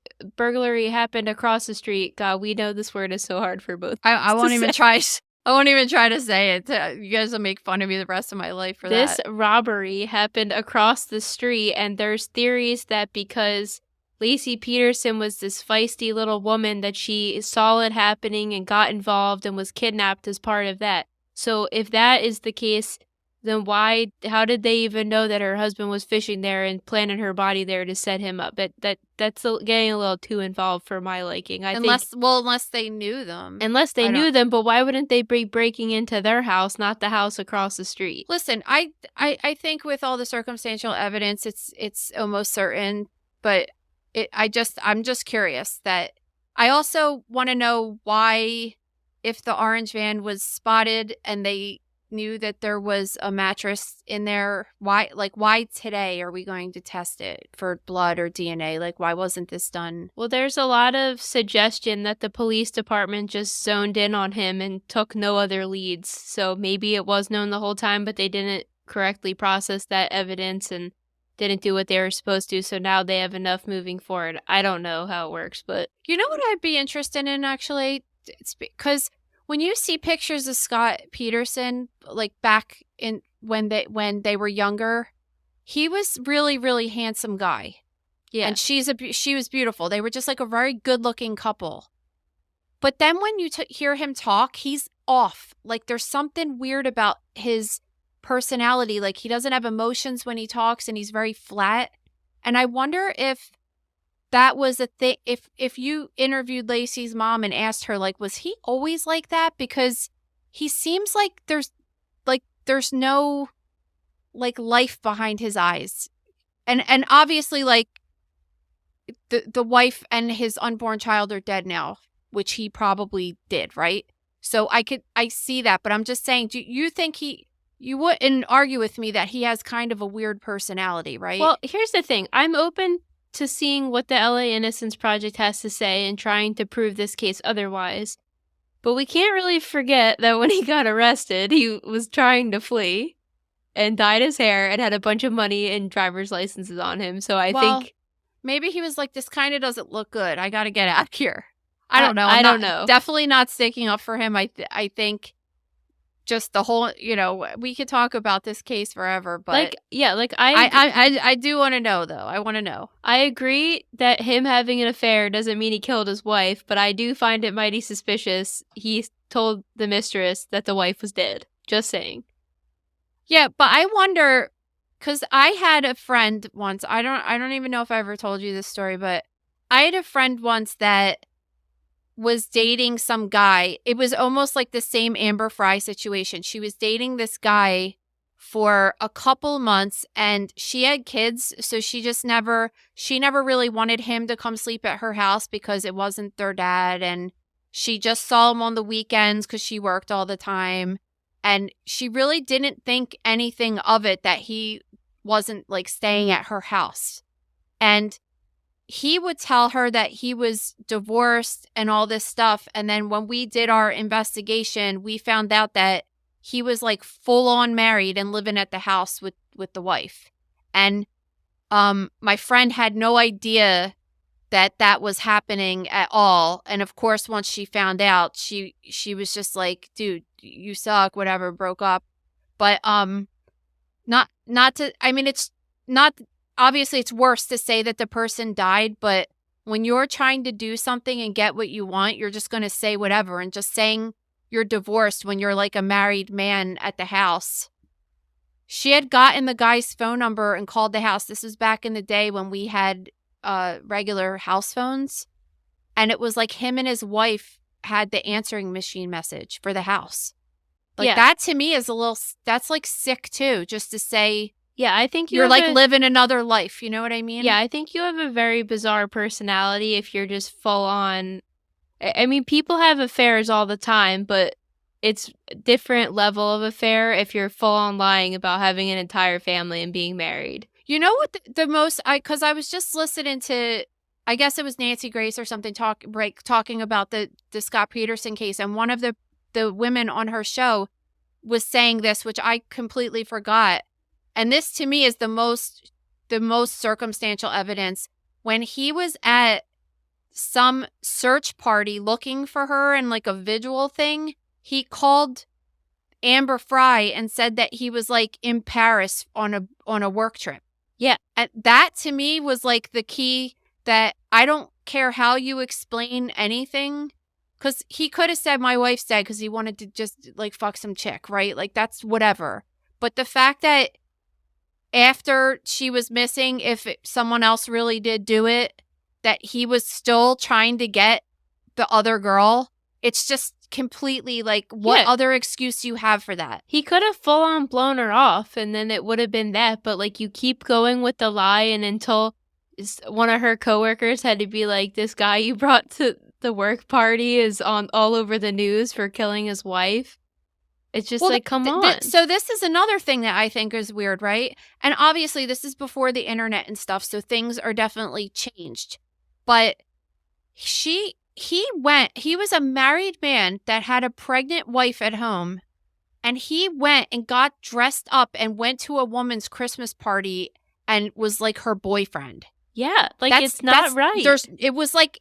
happened across the street. God, we know this word is so hard for both. I won't even try to say it. You guys will make fun of me the rest of my life for this that. This robbery happened across the street, and there's theories that because Lacey Peterson was this feisty little woman that she saw it happening and got involved and was kidnapped as part of that. So if that is the case, then how did they even know that her husband was fishing there and planted her body there to set him up? That's getting a little too involved for my liking. Unless they knew them. Unless they knew them, but why wouldn't they be breaking into their house, not the house across the street? Listen, I think with all the circumstantial evidence, it's almost certain, but I'm just curious that I also want to know why, if the orange van was spotted and they knew that there was a mattress in there, why today are we going to test it for blood or DNA? Like, why wasn't this done? Well, there's a lot of suggestion that the police department just zoned in on him and took no other leads. So maybe it was known the whole time, but they didn't correctly process that evidence and didn't do what they were supposed to, so now they have enough moving forward. I don't know how it works, but You know what I'd be interested in, actually? It's because when you see pictures of Scott Peterson, like back in when they were younger, he was really, really handsome guy. yeah. And she was beautiful. They were just like a very good-looking couple. But then when you hear him talk, he's off. Like there's something weird about his personality. Like he doesn't have emotions when he talks, and he's very flat. And I wonder if that was a thing. If you interviewed Lacey's mom and asked her, like, was he always like that? Because he seems like there's no like life behind his eyes. And obviously, like, the wife and his unborn child are dead now, which he probably did, right? So I see that, but I'm just saying, do you think you wouldn't argue with me that he has kind of a weird personality, right? Well, here's the thing. I'm open to seeing what the LA Innocence Project has to say and trying to prove this case otherwise. But we can't really forget that when he got arrested, he was trying to flee and dyed his hair and had a bunch of money and driver's licenses on him. So I think maybe he was like, this kind of doesn't look good. I got to get out of here. I don't know. I don't know. Definitely not sticking up for him. I think just the whole, we could talk about this case forever, but I do want to know, though. I want to know. I agree that him having an affair doesn't mean he killed his wife, but I do find it mighty suspicious he told the mistress that the wife was dead. Just saying. Yeah, but I wonder, because I had a friend once. I don't even know if I ever told you this story, but I had a friend once that was dating some guy. It was almost like the same Amber Fry situation. She was dating this guy for a couple months, and she had kids, so she never really wanted him to come sleep at her house because it wasn't their dad, and she just saw him on the weekends because she worked all the time, and she really didn't think anything of it that he wasn't like staying at her house. And he would tell her that he was divorced and all this stuff. And then when we did our investigation, we found out that he was like full on married and living at the house with the wife. And my friend had no idea that was happening at all. And of course, once she found out, she was just like, dude, you suck, whatever, broke up. But it's not, obviously it's worse to say that the person died, but when you're trying to do something and get what you want, you're just going to say whatever. And just saying you're divorced when you're like a married man at the house. She had gotten the guy's phone number and called the house. This was back in the day when we had regular house phones. And it was like him and his wife had the answering machine message for the house. Like that to me is that's like sick too, just to say. Yeah, I think you're like living another life. You know what I mean? Yeah, I think you have a very bizarre personality if you're just full on. I mean, people have affairs all the time, but it's a different level of affair if you're full on lying about having an entire family and being married. You know what the most, because I was just listening to, I guess it was Nancy Grace or something talking about the Scott Peterson case, and one of the women on her show was saying this, which I completely forgot. And this to me is the most circumstantial evidence. When he was at some search party looking for her and like a visual thing, he called Amber Fry and said that he was like in Paris on a work trip. Yeah. And that to me was like the key, that I don't care how you explain anything, because he could have said my wife's dead because he wanted to just like fuck some chick, right? Like that's whatever. But the fact that after she was missing, if someone else really did do it, that he was still trying to get the other girl, it's just completely like, what other excuse do you have for that? He could have full on blown her off and then it would have been that, but like you keep going with the lie, and until one of her coworkers had to be like, this guy you brought to the work party is on all over the news for killing his wife. It's just like, come on. So this is another thing that I think is weird, right? And obviously this is before the internet and stuff, so things are definitely changed. But he was a married man that had a pregnant wife at home, and he went and got dressed up and went to a woman's Christmas party and was like her boyfriend. Yeah, like it's not right. It was like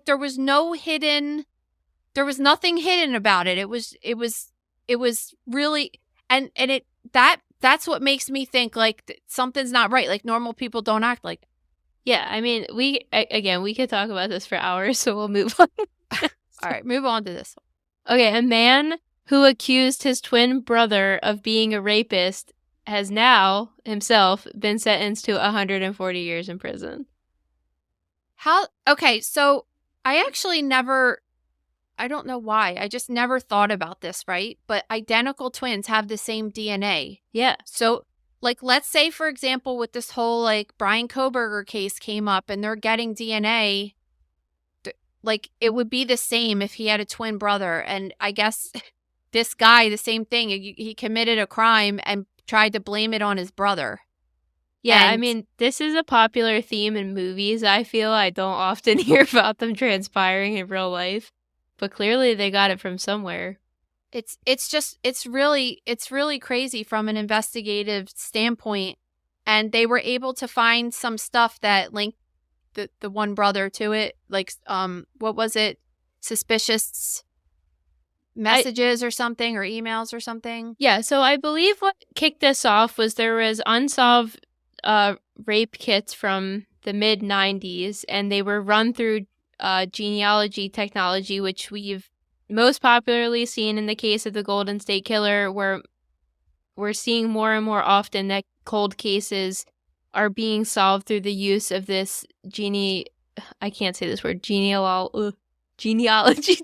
there was nothing hidden about it. It was really and that's what makes me think like something's not right. Like normal people don't act like. Yeah, I mean, we could talk about this for hours, so we'll move on. All right, move on to this one. Okay, a man who accused his twin brother of being a rapist has now himself been sentenced to 140 years in prison. Okay, so I actually I don't know why. I just never thought about this, right? But identical twins have the same DNA. Yeah. So, like, let's say, for example, with this whole, like, Brian Koberger case came up and they're getting DNA, like, it would be the same if he had a twin brother. And I guess this guy, the same thing. He committed a crime and tried to blame it on his brother. Yeah, I mean, this is a popular theme in movies. I feel I don't often hear about them transpiring in real life, but clearly they got it from somewhere. It's really crazy from an investigative standpoint, and they were able to find some stuff that linked the one brother to it, like what was it, suspicious messages or something, or emails or something. Yeah, so I believe what kicked this off was there was unsolved rape kits from the mid-90s, and they were run through genealogy technology, which we've most popularly seen in the case of the Golden State Killer, where we're seeing more and more often that cold cases are being solved through the use of this genealogy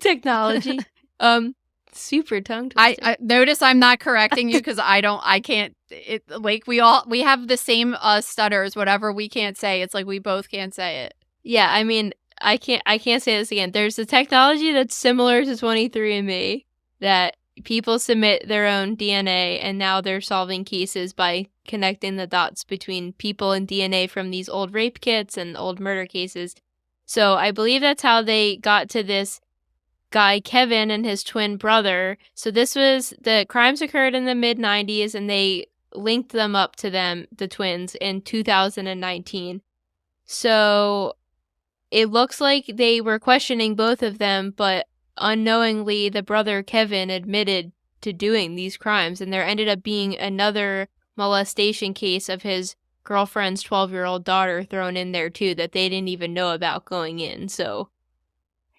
technology. Super tongue twister. I notice I'm not correcting you because I can't. Like we have the same stutters. Whatever we can't say, it's like we both can't say it. Yeah, I mean, I can't say this again. There's a technology that's similar to 23andMe that people submit their own DNA, and now they're solving cases by connecting the dots between people and DNA from these old rape kits and old murder cases. So I believe that's how they got to this guy, Kevin, and his twin brother. So the crimes occurred in the mid-90s, and they linked them up to the twins, in 2019. So it looks like they were questioning both of them, but unknowingly, the brother Kevin admitted to doing these crimes, and there ended up being another molestation case of his girlfriend's 12-year-old daughter thrown in there too that they didn't even know about going in. So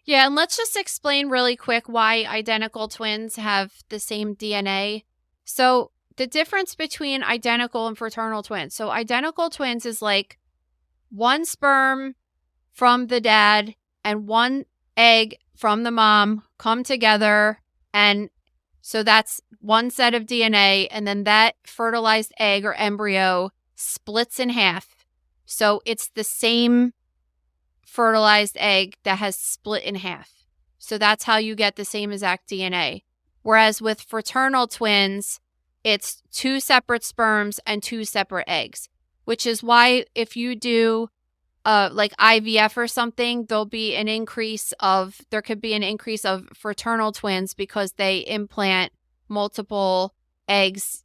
yeah, and let's just explain really quick why identical twins have the same DNA. So the difference between identical and fraternal twins. So identical twins is like one sperm from the dad and one egg from the mom come together, and so that's one set of DNA, and then that fertilized egg or embryo splits in half. So it's the same fertilized egg that has split in half. So that's how you get the same exact DNA. Whereas with fraternal twins, it's two separate sperms and two separate eggs, which is why if you do like IVF or something, there could be an increase of fraternal twins because they implant multiple eggs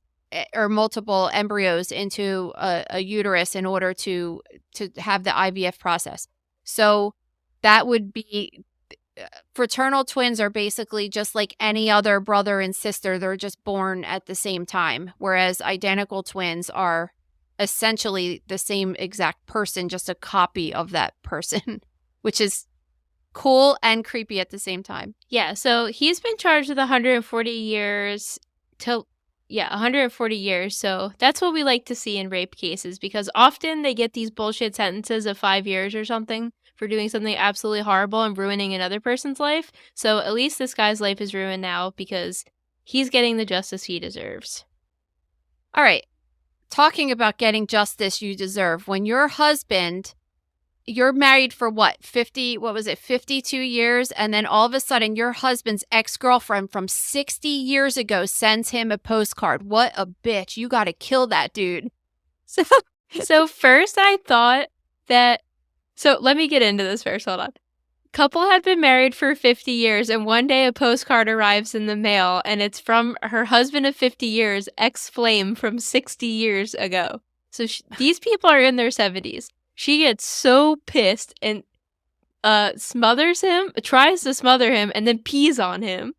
or multiple embryos into a uterus in order to have the IVF process. So that would be, fraternal twins are basically just like any other brother and sister. They're just born at the same time, whereas identical twins are essentially the same exact person, just a copy of that person, which is cool and creepy at the same time. Yeah, so he's been charged with 140 years 140 years. So that's what we like to see in rape cases, because often they get these bullshit sentences of 5 years or something for doing something absolutely horrible and ruining another person's life. So at least this guy's life is ruined now because he's getting the justice he deserves. All right. Talking about getting justice you deserve. When your husband, you're married for 52 years, and then all of a sudden your husband's ex-girlfriend from 60 years ago sends him a postcard. What a bitch. You got to kill that dude. So first I thought that, so let me get into this first, hold on. Couple had been married for 50 years, and one day a postcard arrives in the mail, and it's from her husband of 50 years, ex-flame from 60 years ago. So these people are in their 70s. She gets so pissed and smothers him, tries to smother him, and then pees on him.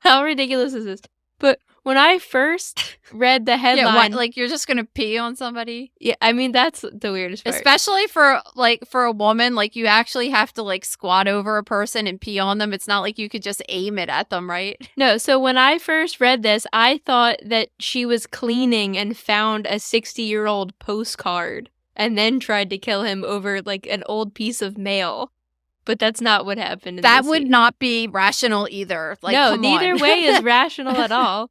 How ridiculous is this? But when I first read the headline... Yeah, what, like, you're just gonna pee on somebody? Yeah, I mean, that's the weirdest part. Especially for a woman, like, you actually have to, like, squat over a person and pee on them. It's not like you could just aim it at them, right? No, so when I first read this, I thought that she was cleaning and found a 60-year-old postcard and then tried to kill him over, like, an old piece of mail. But that's not what happened. That would not be rational either. Like, no, come neither on. way is rational at all.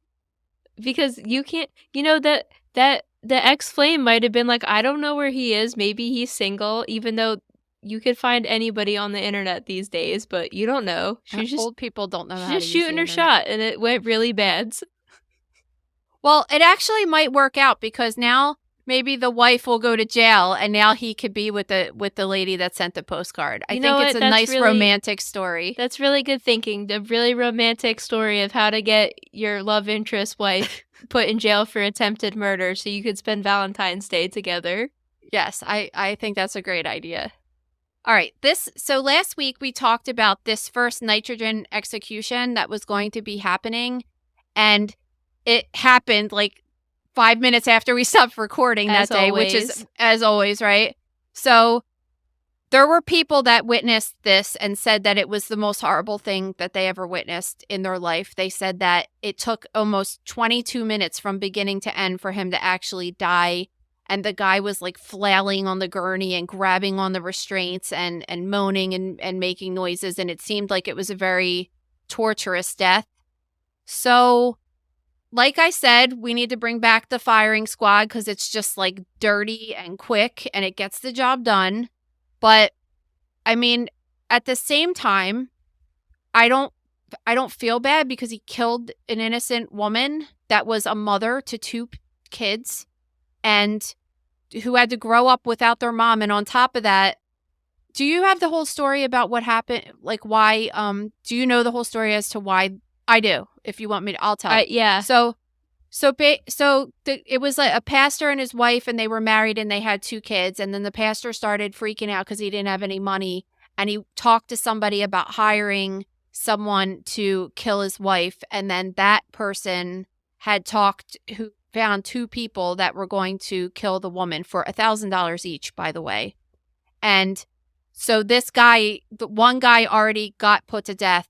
Because you can't, that the ex-flame might have been like, I don't know where he is. Maybe he's single, even though you could find anybody on the internet these days, but you don't know. Old people don't know how to She's just use shooting the her internet. shot, and it went really bad. Well, it actually might work out because now maybe the wife will go to jail, and now he could be with the lady that sent the postcard. I think it's a nice romantic story. That's really good thinking. The really romantic story of how to get your love interest wife put in jail for attempted murder so you could spend Valentine's Day together. Yes, I think that's a great idea. All right, so last week we talked about this first nitrogen execution that was going to be happening, and it happened like 5 minutes after we stopped recording that day, which is, as always, right? So there were people that witnessed this and said that it was the most horrible thing that they ever witnessed in their life. They said that it took almost 22 minutes from beginning to end for him to actually die. And the guy was like flailing on the gurney and grabbing on the restraints and moaning and making noises. And it seemed like it was a very torturous death. So, like I said, we need to bring back the firing squad because it's just like dirty and quick and it gets the job done. But I mean, at the same time, I don't feel bad because he killed an innocent woman that was a mother to 2 kids and who had to grow up without their mom. And on top of that, do you have the whole story about what happened? Like why, do you know the whole story as to why? I do. If you want me to, I'll tell. Yeah. It was like a pastor and his wife, and they were married and they had 2 kids. And then the pastor started freaking out because he didn't have any money. And he talked to somebody about hiring someone to kill his wife. And then that person who found 2 people that were going to kill the woman for $1,000 each, by the way. And so this guy, the one guy already got put to death.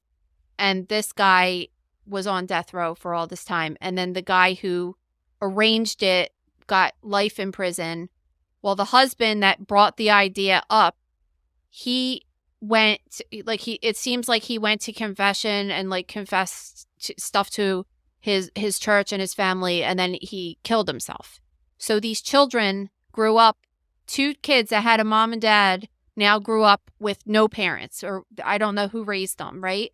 And this guy was on death row for all this time. And then the guy who arranged it got life in prison. Well, the husband that brought the idea up, it seems like he went to confession and like confessed stuff to his church and his family, and then he killed himself. So these children grew up, 2 kids that had a mom and dad now grew up with no parents, or I don't know who raised them, right?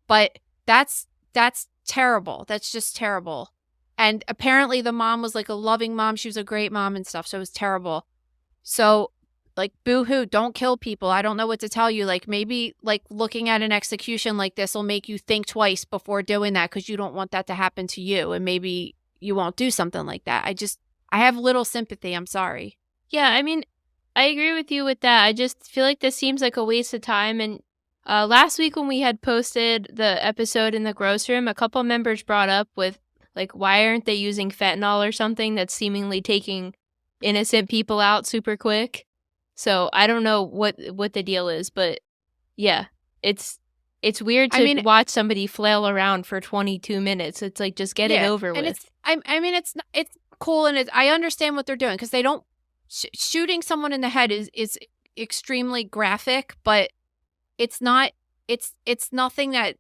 But that's terrible. That's just terrible. And apparently the mom was like a loving mom. She was a great mom and stuff. So it was terrible. So like, boo-hoo, don't kill people. I don't know what to tell you. Like maybe like looking at an execution like this will make you think twice before doing that because you don't want that to happen to you. And maybe you won't do something like that. I have little sympathy. I'm sorry. Yeah, I mean, I agree with you with that. I just feel like this seems like a waste of time. And last week when we had posted the episode in the gross room, a couple members brought up with, like, why aren't they using fentanyl or something that's seemingly taking innocent people out super quick? So I don't know what the deal is, but yeah, it's weird to watch somebody flail around for 22 minutes. It's like, just get it over with. It's cool, and I understand what they're doing because they don't shooting someone in the head is extremely graphic, but it's not, it's nothing that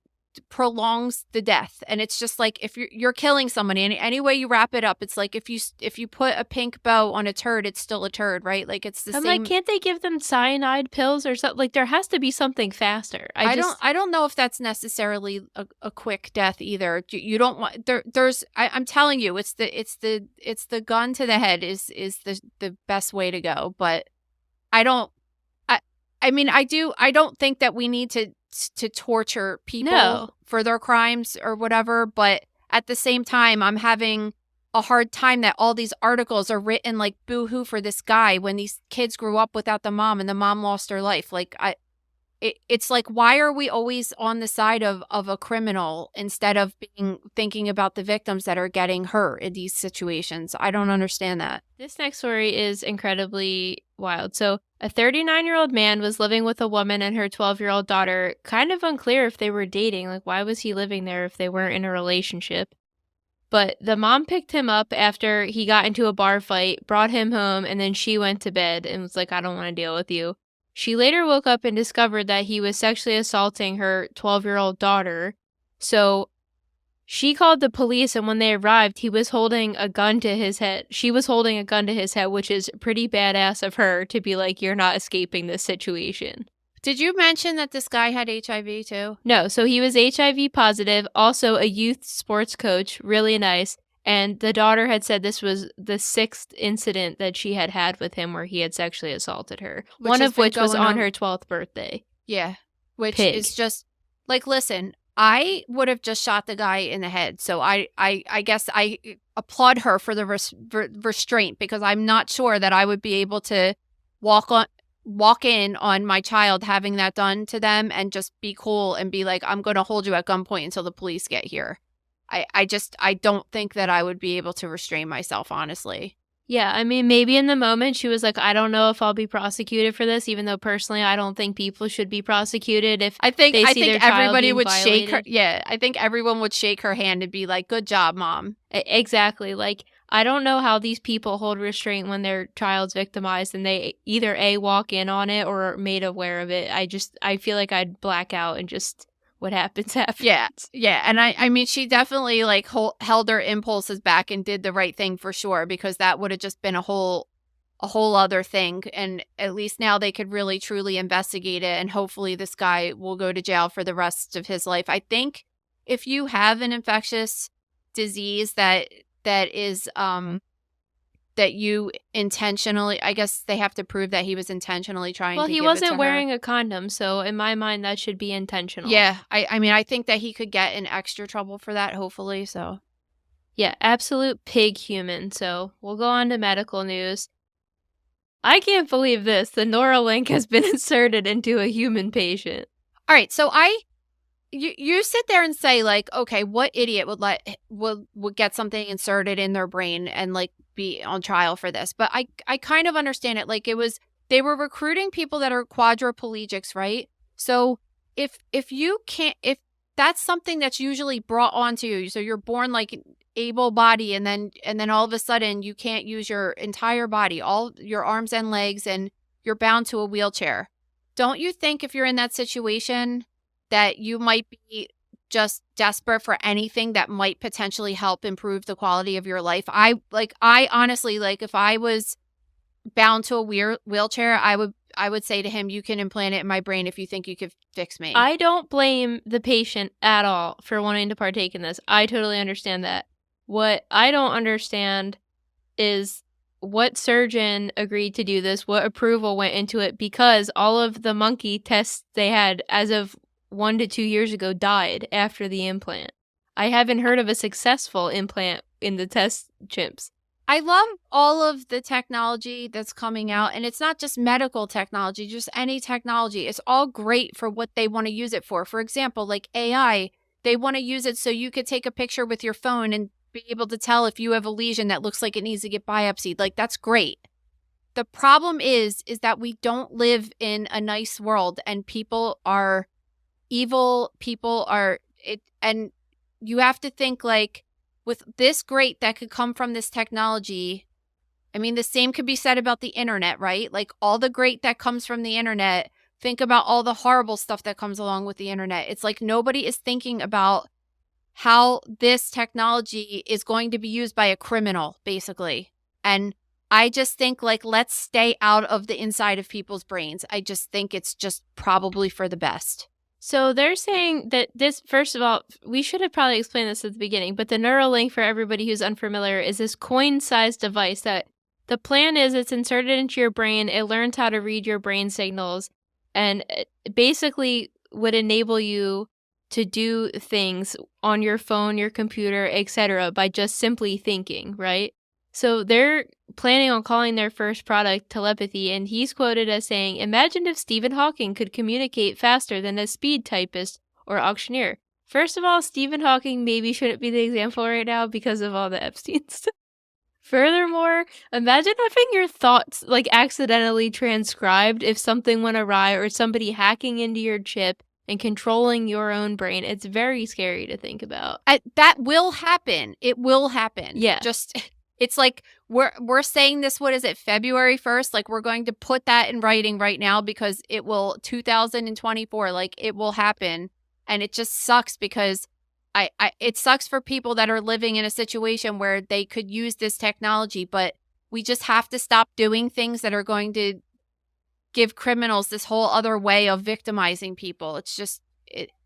prolongs the death. And it's just like, if you're killing somebody, and any way you wrap it up, it's like if you put a pink bow on a turd, it's still a turd, right? Like it's the same. Like, can't they give them cyanide pills or something? Like, there has to be something faster. I don't know if that's necessarily a quick death either. You don't want I'm telling you, it's the gun to the head is the best way to go. But I don't think that we need to torture people for their crimes or whatever. But at the same time, I'm having a hard time that all these articles are written like boo-hoo for this guy when these kids grew up without the mom and the mom lost her life. Like it's like, why are we always on the side of a criminal instead of thinking about the victims that are getting hurt in these situations? I don't understand that. This next story is incredibly wild. So a 39-year-old man was living with a woman and her 12-year-old daughter. Kind of unclear if they were dating. Like, why was he living there if they weren't in a relationship? But the mom picked him up after he got into a bar fight, brought him home, and then she went to bed and was like, I don't want to deal with you. She later woke up and discovered that he was sexually assaulting her 12-year-old daughter. So she called the police, and when they arrived, he was holding a gun to his head. She was holding a gun to his head, which is pretty badass of her to be like, you're not escaping this situation. Did you mention that this guy had HIV too? No, so he was HIV positive, also a youth sports coach, really nice. And the daughter had said this was the 6th incident that she had had with him where he had sexually assaulted her. One of which was on her 12th birthday. Yeah, which Pig. is just like, listen, I would have just shot the guy in the head. So I guess I applaud her for the restraint, because I'm not sure that I would be able to walk in on my child having that done to them and just be cool and be like, I'm going to hold you at gunpoint until the police get here. I don't think that I would be able to restrain myself, honestly. Yeah, I mean, maybe in the moment she was like, I don't know if I'll be prosecuted for this, even though personally I don't think people should be prosecuted if I think everybody would violated. shake her. Yeah, I think everyone would shake her hand and be like, good job, mom. Exactly. Like, I don't know how these people hold restraint when their child's victimized and they either A, walk in on it or are made aware of it. I feel like I'd black out and just what happens happens. Yeah. And I mean, she definitely like held her impulses back and did the right thing for sure, because that would have just been a whole other thing. And at least now they could really truly investigate it, and hopefully this guy will go to jail for the rest of his life. I think if you have an infectious disease that is that you intentionally, I guess they have to prove that he was intentionally trying to give it to her. Well, he wasn't wearing a condom, so in my mind that should be intentional. Yeah, I mean, I think that he could get in extra trouble for that, hopefully, so. Yeah, absolute pig human. So we'll go on to medical news. I can't believe this. The Neuralink has been inserted into a human patient. All right, so you sit there and say, like, okay, what idiot would get something inserted in their brain and like be on trial for this? But I kind of understand it. Like, they were recruiting people that are quadriplegics, right? So if that's something that's usually brought onto you, so you're born like able body, and then all of a sudden you can't use your entire body, all your arms and legs, and you're bound to a wheelchair. Don't you think if you're in that situation that you might be just desperate for anything that might potentially help improve the quality of your life? I honestly, like, if I was bound to a wheelchair, I would say to him, you can implant it in my brain if you think you could fix me. I don't blame the patient at all for wanting to partake in this. I totally understand that. What I don't understand is what surgeon agreed to do this, what approval went into it, because all of the monkey tests they had as of 1 to 2 years ago died after the implant. I haven't heard of a successful implant in the test chimps. I love all of the technology that's coming out, and it's not just medical technology, just any technology. It's all great for what they want to use it for. For example, like AI, they want to use it so you could take a picture with your phone and be able to tell if you have a lesion that looks like it needs to get biopsied. Like, that's great. The problem is that we don't live in a nice world, and people are evil. People are it, and you have to think, like, with this great that could come from this technology, I mean, the same could be said about the internet, right? Like, all the great that comes from the internet, think about all the horrible stuff that comes along with the internet. It's like nobody is thinking about how this technology is going to be used by a criminal, basically. And I just think, like, let's stay out of the inside of people's brains. I just think it's just probably for the best. So they're saying that this, first of all, we should have probably explained this at the beginning, but the Neuralink, for everybody who's unfamiliar, is this coin-sized device that the plan is it's inserted into your brain, it learns how to read your brain signals, and it basically would enable you to do things on your phone, your computer, etc. by just simply thinking, right? So they're planning on calling their first product telepathy, and he's quoted as saying, "Imagine if Stephen Hawking could communicate faster than a speed typist or auctioneer." First of all, Stephen Hawking maybe shouldn't be the example right now because of all the Epstein stuff. Furthermore, imagine having your thoughts accidentally transcribed if something went awry, or somebody hacking into your chip and controlling your own brain. It's very scary to think about. That will happen. It will happen. Yeah. It's like we're saying this, what is it, February 1st? Like, we're going to put that in writing right now because it will, 2024, like, it will happen. And it just sucks because it sucks for people that are living in a situation where they could use this technology, but we just have to stop doing things that are going to give criminals this whole other way of victimizing people. It's just,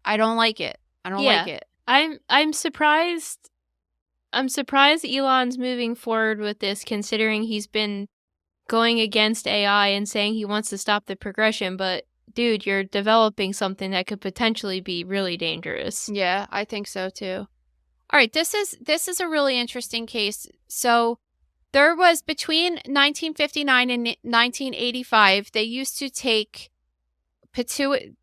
I don't like it. I don't like it. I'm surprised. I'm surprised Elon's moving forward with this, considering he's been going against AI and saying he wants to stop the progression. But dude, you're developing something that could potentially be really dangerous. Yeah, I think so too. All right, this is a really interesting case. So there was, between 1959 and 1985, they used to take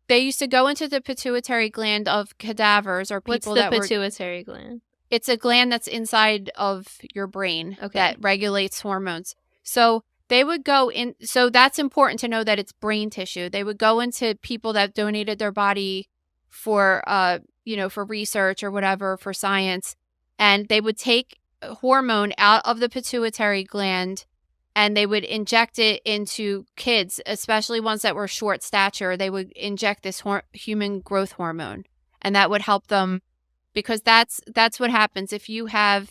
they used to go into the pituitary gland of cadavers or people What's the pituitary gland? It's a gland that's inside of your brain that regulates hormones. So they would go in. So that's important to know that it's brain tissue. They would go into people that donated their body for, for research or whatever, for science. And they would take hormone out of the pituitary gland and they would inject it into kids, especially ones that were short stature. They would inject this human growth hormone, and that would help them. Because that's what happens if you have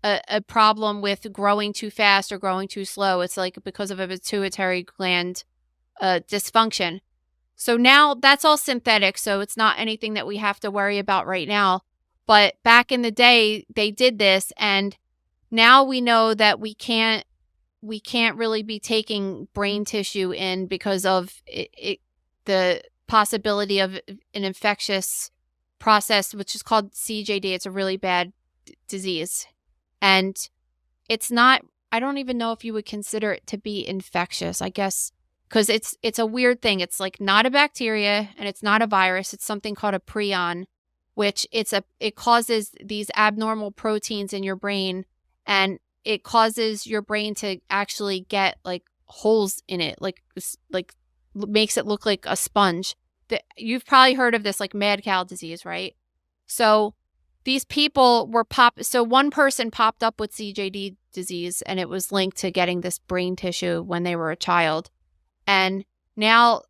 a problem with growing too fast or growing too slow. It's like because of a pituitary gland dysfunction. So now that's all synthetic, so it's not anything that we have to worry about right now. But back in the day, they did this, and now we know that we can't really be taking brain tissue in because of the possibility of an infectious process, which is called CJD. It's a really bad disease. And it's not, I don't even know if you would consider it to be infectious, I guess, because it's a weird thing. It's like not a bacteria and it's not a virus. It's something called a prion, which it causes these abnormal proteins in your brain, and it causes your brain to actually get like holes in it, like makes it look like a sponge. You've probably heard of this, like mad cow disease, right? So these people were so one person popped up with CJD disease, and it was linked to getting this brain tissue when they were a child. And now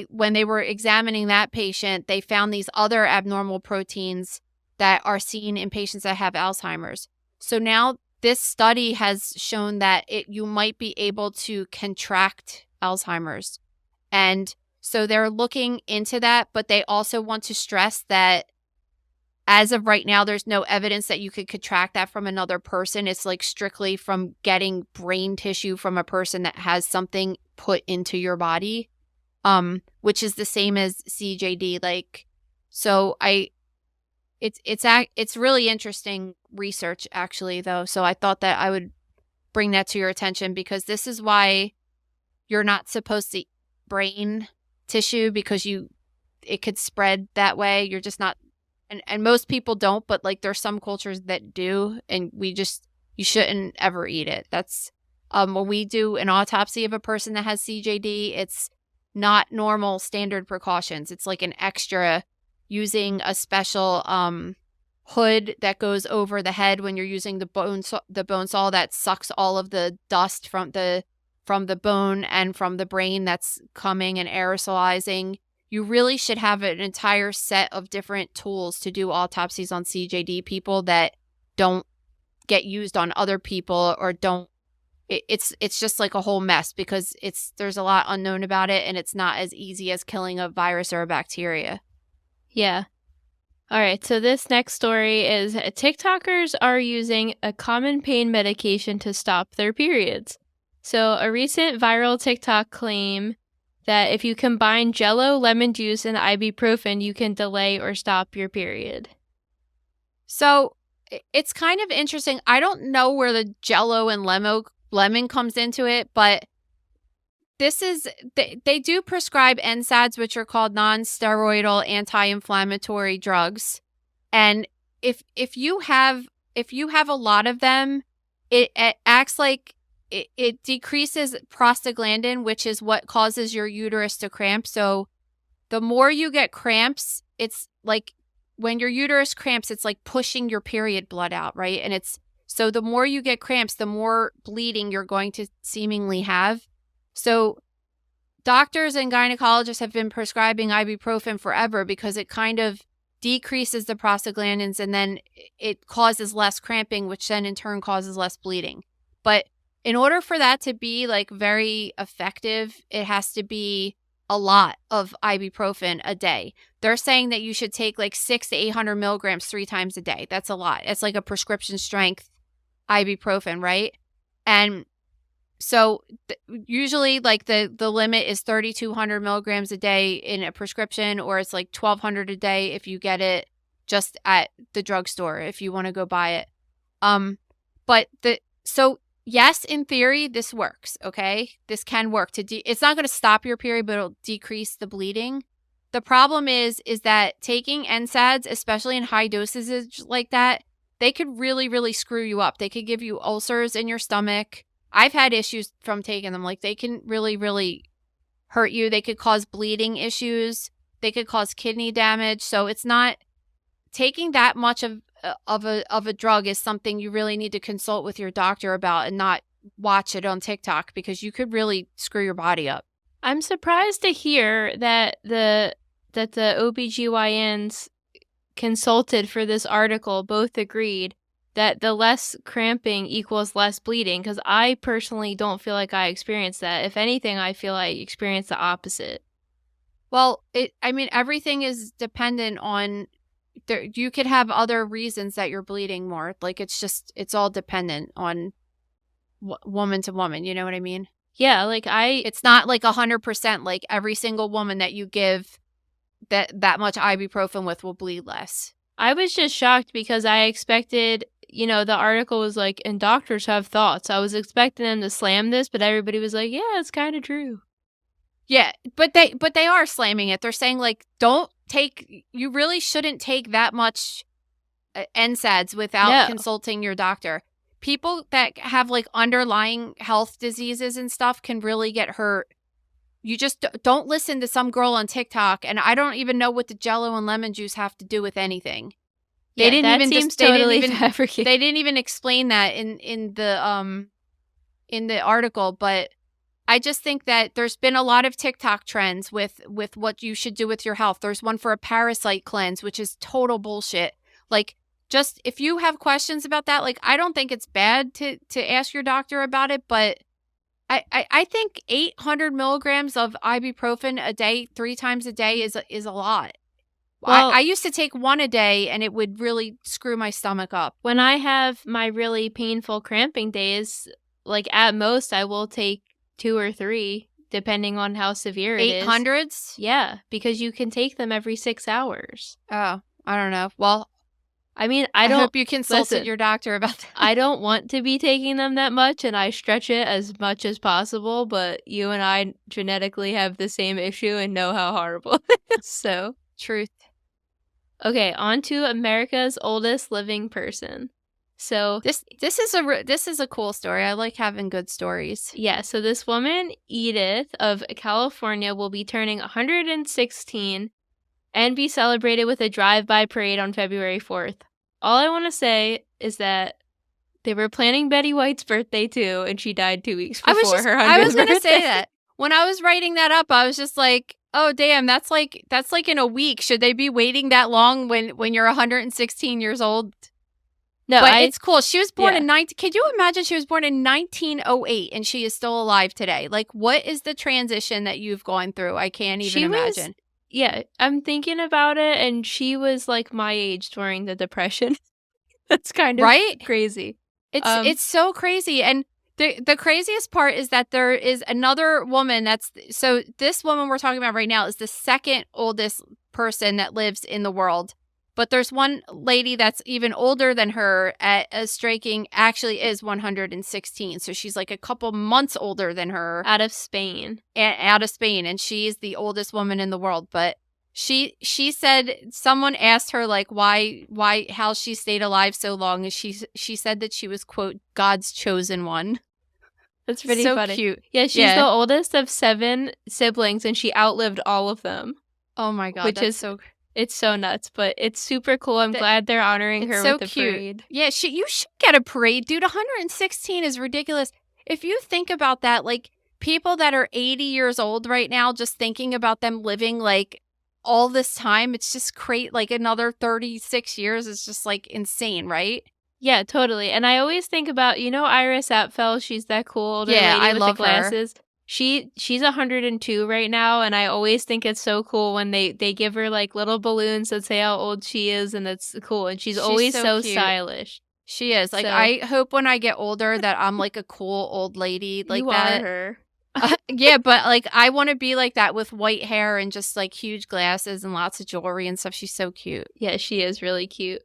when they were examining that patient, they found these other abnormal proteins that are seen in patients that have Alzheimer's. So now this study has shown that you might be able to contract Alzheimer's. And so they're looking into that, but they also want to stress that as of right now, there's no evidence that you could contract that from another person. It's like strictly from getting brain tissue from a person that has something put into your body, which is the same as CJD. Like, so it's really interesting research, actually, though. So I thought that I would bring that to your attention, because this is why you're not supposed to brain tissue, because it could spread that way. You're just not, and most people don't, but like there's some cultures that do, and you shouldn't ever eat it. That's when we do an autopsy of a person that has CJD, it's not normal standard precautions. It's like an extra, using a special hood that goes over the head when you're using the bone saw that sucks all of the dust from the bone and from the brain that's coming and aerosolizing. You really should have an entire set of different tools to do autopsies on CJD people that don't get used on other people, or don't. It's just like a whole mess, because there's a lot unknown about it, and it's not as easy as killing a virus or a bacteria. Yeah. All right, so this next story is TikTokers are using a common pain medication to stop their periods. So a recent viral TikTok claim that if you combine Jello, lemon juice, and ibuprofen, you can delay or stop your period. So it's kind of interesting. I don't know where the Jello and lemon comes into it, but they do prescribe NSAIDs, which are called non-steroidal anti-inflammatory drugs. And if you have a lot of them, it acts like it decreases prostaglandin, which is what causes your uterus to cramp. So the more you get cramps, it's like when your uterus cramps, it's like pushing your period blood out, right? And so the more you get cramps, the more bleeding you're going to seemingly have. So doctors and gynecologists have been prescribing ibuprofen forever because it kind of decreases the prostaglandins, and then it causes less cramping, which then in turn causes less bleeding. But in order for that to be like very effective, it has to be a lot of ibuprofen a day. They're saying that you should take like 600 to 800 milligrams 3 times a day. That's a lot. It's like a prescription strength ibuprofen, right? And so usually like the limit is 3,200 milligrams a day in a prescription, or it's like 1,200 a day if you get it just at the drugstore if you want to go buy it. So yes, in theory, this works. Okay, this can work it's not going to stop your period, but it'll decrease the bleeding. The problem is that taking NSAIDs, especially in high doses like that, they could really, really screw you up. They could give you ulcers in your stomach. I've had issues from taking them. Like they can really, really hurt you. They could cause bleeding issues. They could cause kidney damage. So it's not taking that much of a drug is something you really need to consult with your doctor about and not watch it on TikTok, because you could really screw your body up. I'm surprised to hear that the OBGYNs consulted for this article both agreed that the less cramping equals less bleeding, because I personally don't feel like I experienced that. If anything, I feel I experienced the opposite. Well, everything is dependent on, you could have other reasons that you're bleeding more. Like it's all dependent on woman to woman. You know what I mean? Yeah, like it's not like 100% like every single woman that you give that much ibuprofen with will bleed less. I was just shocked because I expected, the article was like, and doctors have thoughts. I was expecting them to slam this, but everybody was like, yeah, it's kind of true. Yeah, but they are slamming it. They're saying like, you really shouldn't take that much NSAIDs without consulting your doctor. People that have like underlying health diseases and stuff can really get hurt. You just don't listen to some girl on TikTok, and I don't even know what the Jello and lemon juice have to do with anything. They didn't even explain that in the article, but I just think that there's been a lot of TikTok trends with what you should do with your health. There's one for a parasite cleanse, which is total bullshit. Like, just if you have questions about that, like, I don't think it's bad to ask your doctor about it, but I think 800 milligrams of ibuprofen a day, 3 times a day is a lot. Well, I used to take 1 a day, and it would really screw my stomach up. When I have my really painful cramping days, like at most I will take 2 or 3, depending on how severe it is. 800s? Yeah, because you can take them every 6 hours. Oh, I don't know. Well, I hope you consulted your doctor about that. I don't want to be taking them that much, and I stretch it as much as possible, but you and I genetically have the same issue and know how horrible it is. So, truth. Okay, on to America's oldest living person. So this is a cool story. I like having good stories. Yeah, so this woman, Edith of California, will be turning 116 and be celebrated with a drive-by parade on February 4th. All I want to say is that they were planning Betty White's birthday too, and she died 2 weeks before her 100th birthday. I was going to say that. When I was writing that up, I was just like, oh, damn, that's like in a week. Should they be waiting that long when you're 116 years old? No, but it's cool. She was born in Could you imagine she was born in 1908 and she is still alive today? Like, what is the transition that you've gone through? I can't even imagine. Yeah, I'm thinking about it, and she was like my age during the Depression. That's kind of crazy. It's so crazy. And The craziest part is that there is another woman so this woman we're talking about right now is the second oldest person that lives in the world. But there's one lady that's even older than her at a striking actually is 116. So she's like a couple months older than her. Out of Spain. And she's the oldest woman in the world. But she said someone asked her like how she stayed alive so long, and she said that she was, quote, God's chosen one. That's pretty so funny. Cute. Yeah, she's the oldest of 7 siblings, and she outlived all of them. Oh my God, it's so nuts, but it's super cool. I'm glad they're honoring her with the parade. Yeah, you should get a parade, dude. 116 is ridiculous. If you think about that, like people that are 80 years old right now, just thinking about them living like all this time, it's just like another 36 years is just like insane, right? Yeah, totally. And I always think about, Iris Apfel. She's that cool older lady I with love the glasses. Her. She's 102 right now, and I always think it's so cool when they give her like little balloons that say how old she is, and that's cool. And she's always so stylish. She is. Like, I hope when I get older that I'm like a cool old lady like you that. You are her. Yeah, but like I want to be like that with white hair and just like huge glasses and lots of jewelry and stuff. She's so cute. Yeah, she is really cute.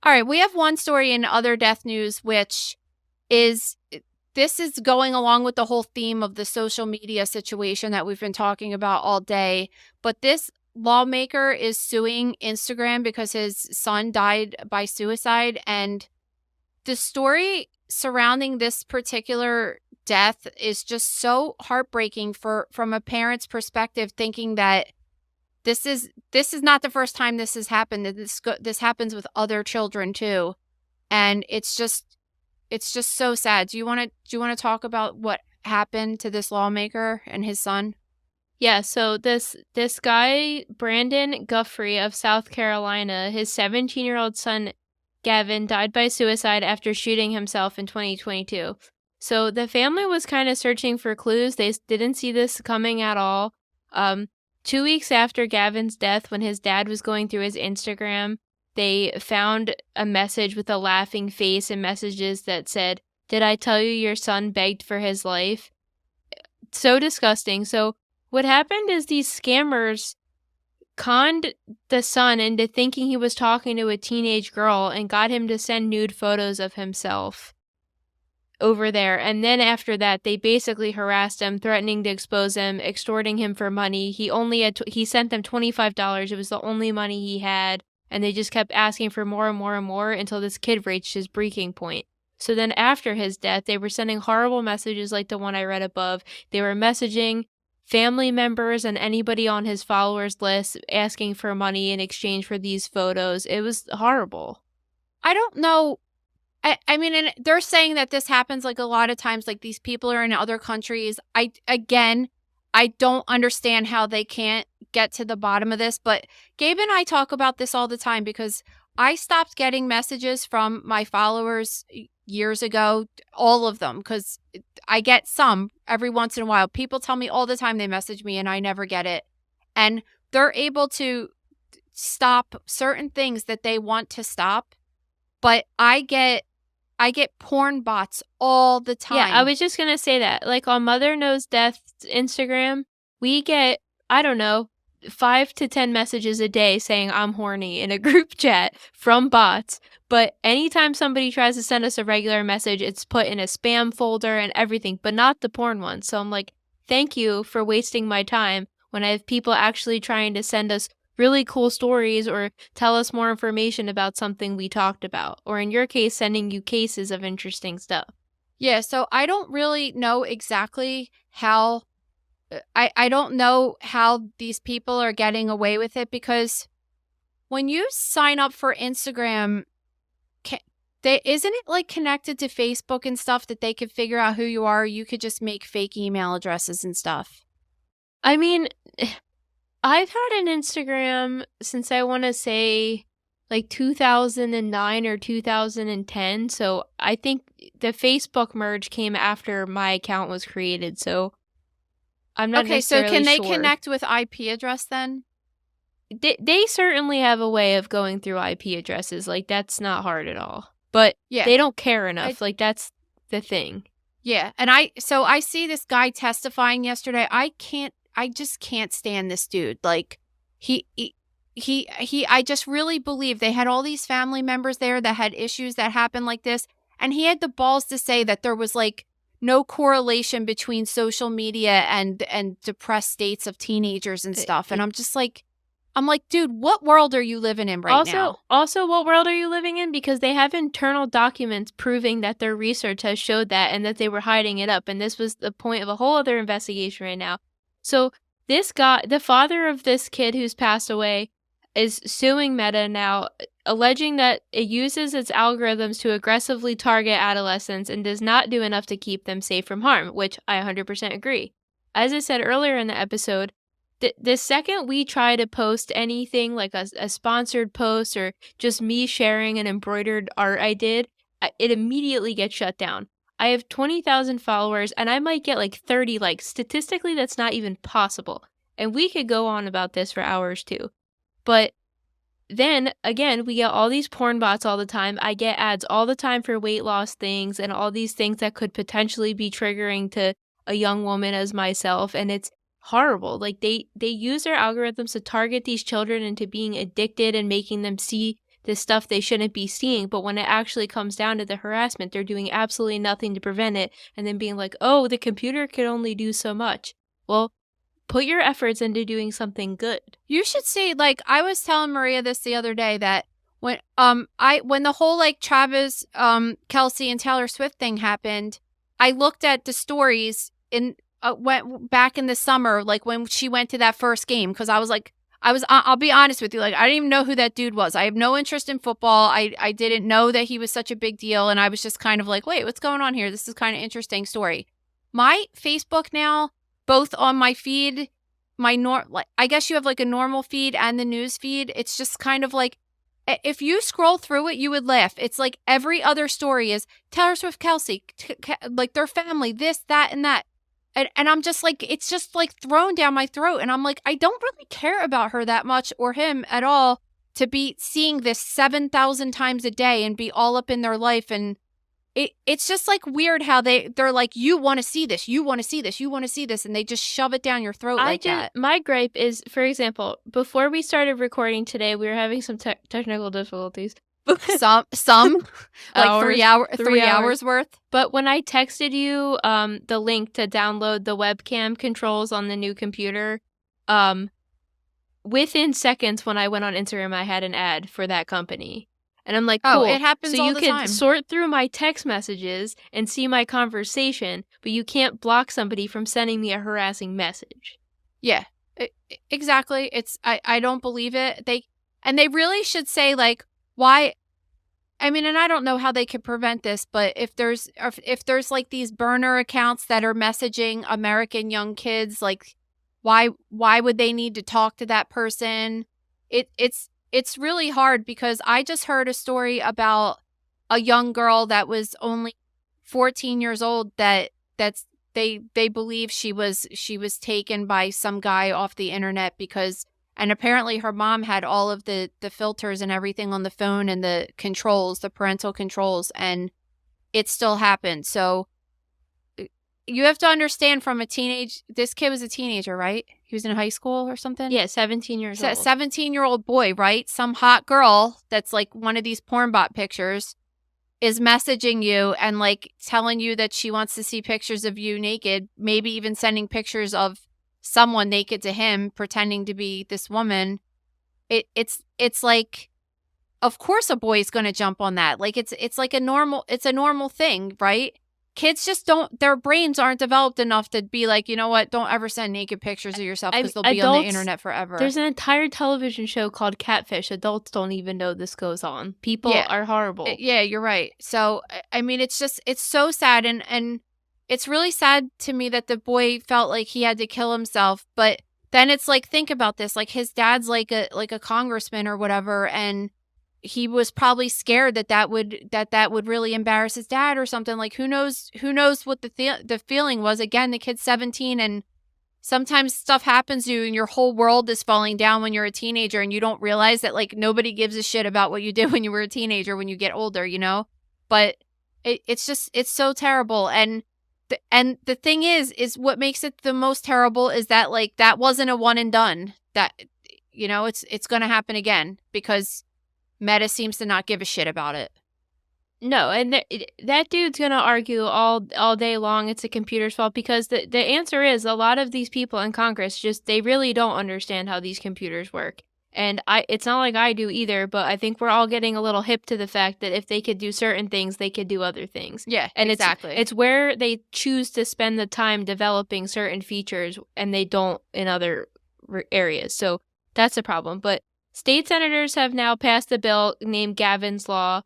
All right, we have one story in other death news, which is this is going along with the whole theme of the social media situation that we've been talking about all day. But this lawmaker is suing Instagram because his son died by suicide. And the story surrounding this particular death is just so heartbreaking from a parent's perspective, thinking that this is not the first time this has happened. That this happens with other children too, and it's just so sad. Do you want to talk about what happened to this lawmaker and his son? Yeah. So this guy Brandon Guthrie of South Carolina, his 17-year-old son Gavin died by suicide after shooting himself in 2022. So the family was kind of searching for clues. They didn't see this coming at all. 2 weeks after Gavin's death, when his dad was going through his Instagram, they found a message with a laughing face and messages that said, "Did I tell you your son begged for his life?" So disgusting. So what happened is these scammers conned the son into thinking he was talking to a teenage girl and got him to send nude photos of himself over there. And then after that, they basically harassed him, threatening to expose him, extorting him for money. He sent them $25. It was the only money he had. And they just kept asking for more and more and more until this kid reached his breaking point. So then after his death, they were sending horrible messages like the one I read above. They were messaging family members and anybody on his followers list asking for money in exchange for these photos. It was horrible. I don't know. I mean, and they're saying that this happens like a lot of times, like these people are in other countries. I don't understand how they can't get to the bottom of this, but Gabe and I talk about this all the time because I stopped getting messages from my followers years ago, all of them, because I get some every once in a while. People tell me all the time they message me and I never get it. And they're able to stop certain things that they want to stop, but I get porn bots all the time. Yeah, I was just going to say that. Like on Mother Knows Death's Instagram, we get, I don't know, 5 to 10 messages a day saying I'm horny in a group chat from bots. But anytime somebody tries to send us a regular message, it's put in a spam folder and everything, but not the porn one. So I'm like, thank you for wasting my time when I have people actually trying to send us really cool stories or tell us more information about something we talked about. Or in your case, sending you cases of interesting stuff. Yeah, so I don't really know exactly how... I don't know how these people are getting away with it, because when you sign up for Instagram, isn't it like connected to Facebook and stuff that they could figure out who you are? You could just make fake email addresses and stuff. I mean, I've had an Instagram since I want to say like 2009 or 2010. So I think the Facebook merge came after my account was created. So I'm not necessarily so can they sure. connect with IP address then? They certainly have a way of going through IP addresses. Like, that's not hard at all. But yeah, they don't care enough. Like, that's the thing. Yeah, and I see this guy testifying yesterday. I just can't stand this dude. Like he I just really believe they had all these family members there that had issues that happened like this, and he had the balls to say that there was like no correlation between social media and depressed states of teenagers and stuff. And I'm like, dude, what world are you living in right now? Also, what world are you living in? Because they have internal documents proving that their research has showed that and that they were hiding it up. And this was the point of a whole other investigation right now. So this guy, the father of this kid who's passed away, is suing Meta now, alleging that it uses its algorithms to aggressively target adolescents and does not do enough to keep them safe from harm, which I 100% agree. As I said earlier in the episode, the second we try to post anything like a sponsored post or just me sharing an embroidered art I did, it immediately gets shut down. I have 20,000 followers and I might get like 30 likes. Statistically, that's not even possible. And we could go on about this for hours too. But then again, we get all these porn bots all the time. I get ads all the time for weight loss things and all these things that could potentially be triggering to a young woman as myself. And it's horrible. Like they use their algorithms to target these children into being addicted and making them see the stuff they shouldn't be seeing. But when it actually comes down to the harassment, they're doing absolutely nothing to prevent it. And then being like, oh, the computer can only do so much. Well, put your efforts into doing something good. You should see, like, I was telling Maria this the other day that when the whole like Travis Kelce and Taylor Swift thing happened, I looked at the stories went back in the summer, like when she went to that first game, because I'll be honest with you, like I didn't even know who that dude was. I have no interest in football. I didn't know that he was such a big deal, and I was just kind of like, wait, what's going on here? This is kind of interesting story. My Facebook now, both on my feed, I guess you have like a normal feed and the news feed. It's just kind of like, if you scroll through it, you would laugh. It's like every other story is Taylor Swift, Kelce, like their family, this, that, and that. And I'm just like, it's just like thrown down my throat. And I'm like, I don't really care about her that much or him at all to be seeing this 7,000 times a day and be all up in their life. And it's just like weird how they're like, you want to see this, you want to see this, you want to see this. And they just shove it down your throat that. My gripe is, for example, before we started recording today, we were having some technical difficulties. some like 3 hours worth. But when I texted you the link to download the webcam controls on the new computer, within seconds when I went on Instagram, I had an ad for that company. And I'm like, cool. Oh, it happens all the time. So you can sort through my text messages and see my conversation, but you can't block somebody from sending me a harassing message. Yeah, exactly. I don't believe it. They really should say like, why? I mean, and I don't know how they could prevent this, but if there's like these burner accounts that are messaging American young kids, like why would they need to talk to that person? It's really hard because I just heard a story about a young girl that was only 14 years old they believe she was taken by some guy off the internet because. And apparently her mom had all of the filters and everything on the phone and the controls, the parental controls, and it still happened. So you have to understand this kid was a teenager, right? He was in high school or something? Yeah, 17 years old. 17-year-old boy, right? Some hot girl that's like one of these porn bot pictures is messaging you and like telling you that she wants to see pictures of you naked, maybe even sending pictures of someone naked to him pretending to be this woman. It's like, of course a boy's going to jump on that. Like it's like a normal thing, right? Kids just their brains aren't developed enough to be like, you know what, don't ever send naked pictures of yourself because they'll be on the internet forever. There's an entire television show called Catfish. Adults don't even know this goes on. People are horrible. Yeah, you're right. So, I mean, it's so sad and it's really sad to me that the boy felt like he had to kill himself. But then it's like, think about this. Like his dad's like a congressman or whatever. And he was probably scared that would really embarrass his dad or something. Like who knows what the feeling was. Again, the kid's 17 and sometimes stuff happens to you and your whole world is falling down when you're a teenager and you don't realize that like nobody gives a shit about what you did when you were a teenager when you get older, you know? But it's so terrible. And And the thing is what makes it the most terrible is that like that wasn't a one and done. That it's going to happen again because Meta seems to not give a shit about it. No, and that dude's gonna argue all day long it's a computer's fault because the answer is a lot of these people in Congress they really don't understand how these computers work. And it's not like I do either, but I think we're all getting a little hip to the fact that if they could do certain things, they could do other things. Yeah, and exactly. It's where they choose to spend the time developing certain features and they don't in other areas. So that's a problem. But state senators have now passed a bill named Gavin's Law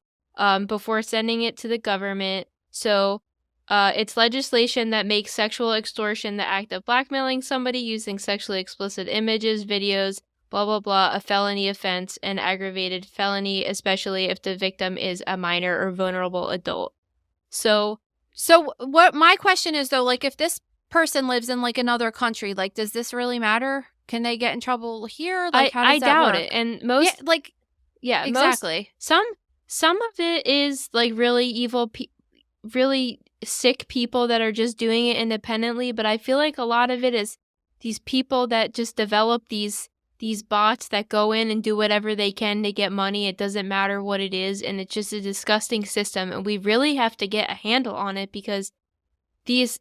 before sending it to the government. So it's legislation that makes sexual extortion the act of blackmailing somebody using sexually explicit images, videos, blah, blah, blah, a felony offense, an aggravated felony, especially if the victim is a minor or vulnerable adult. So what my question is, though, like, if this person lives in, like, another country, like, does this really matter? Can they get in trouble here? Like, how does that doubt work? it. And most... Yeah, exactly. Some of it is, like, really evil, really sick people that are just doing it independently, but I feel like a lot of it is these people that just develop these bots that go in and do whatever they can to get money. It doesn't matter what it is, and it's just a disgusting system, and we really have to get a handle on it because this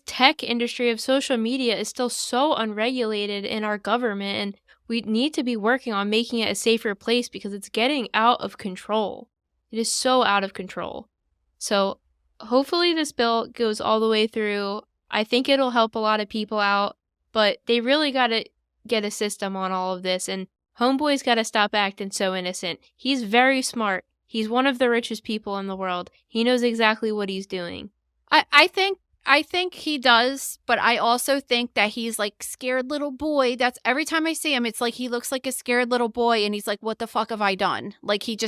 tech industry of social media is still so unregulated in our government, and we need to be working on making it a safer place because it's getting out of control. It is so out of control. So hopefully this bill goes all the way through. I think it'll help a lot of people out, but they really got to get a system on all of this, and Homeboy's got to stop acting so innocent. He's very smart. He's one of the richest people in the world. He knows exactly what he's doing. I think he does, but I also think that he's like scared little boy. That's every time I see him, it's like he looks like a scared little boy, and he's like, "What the fuck have I done?" Like he's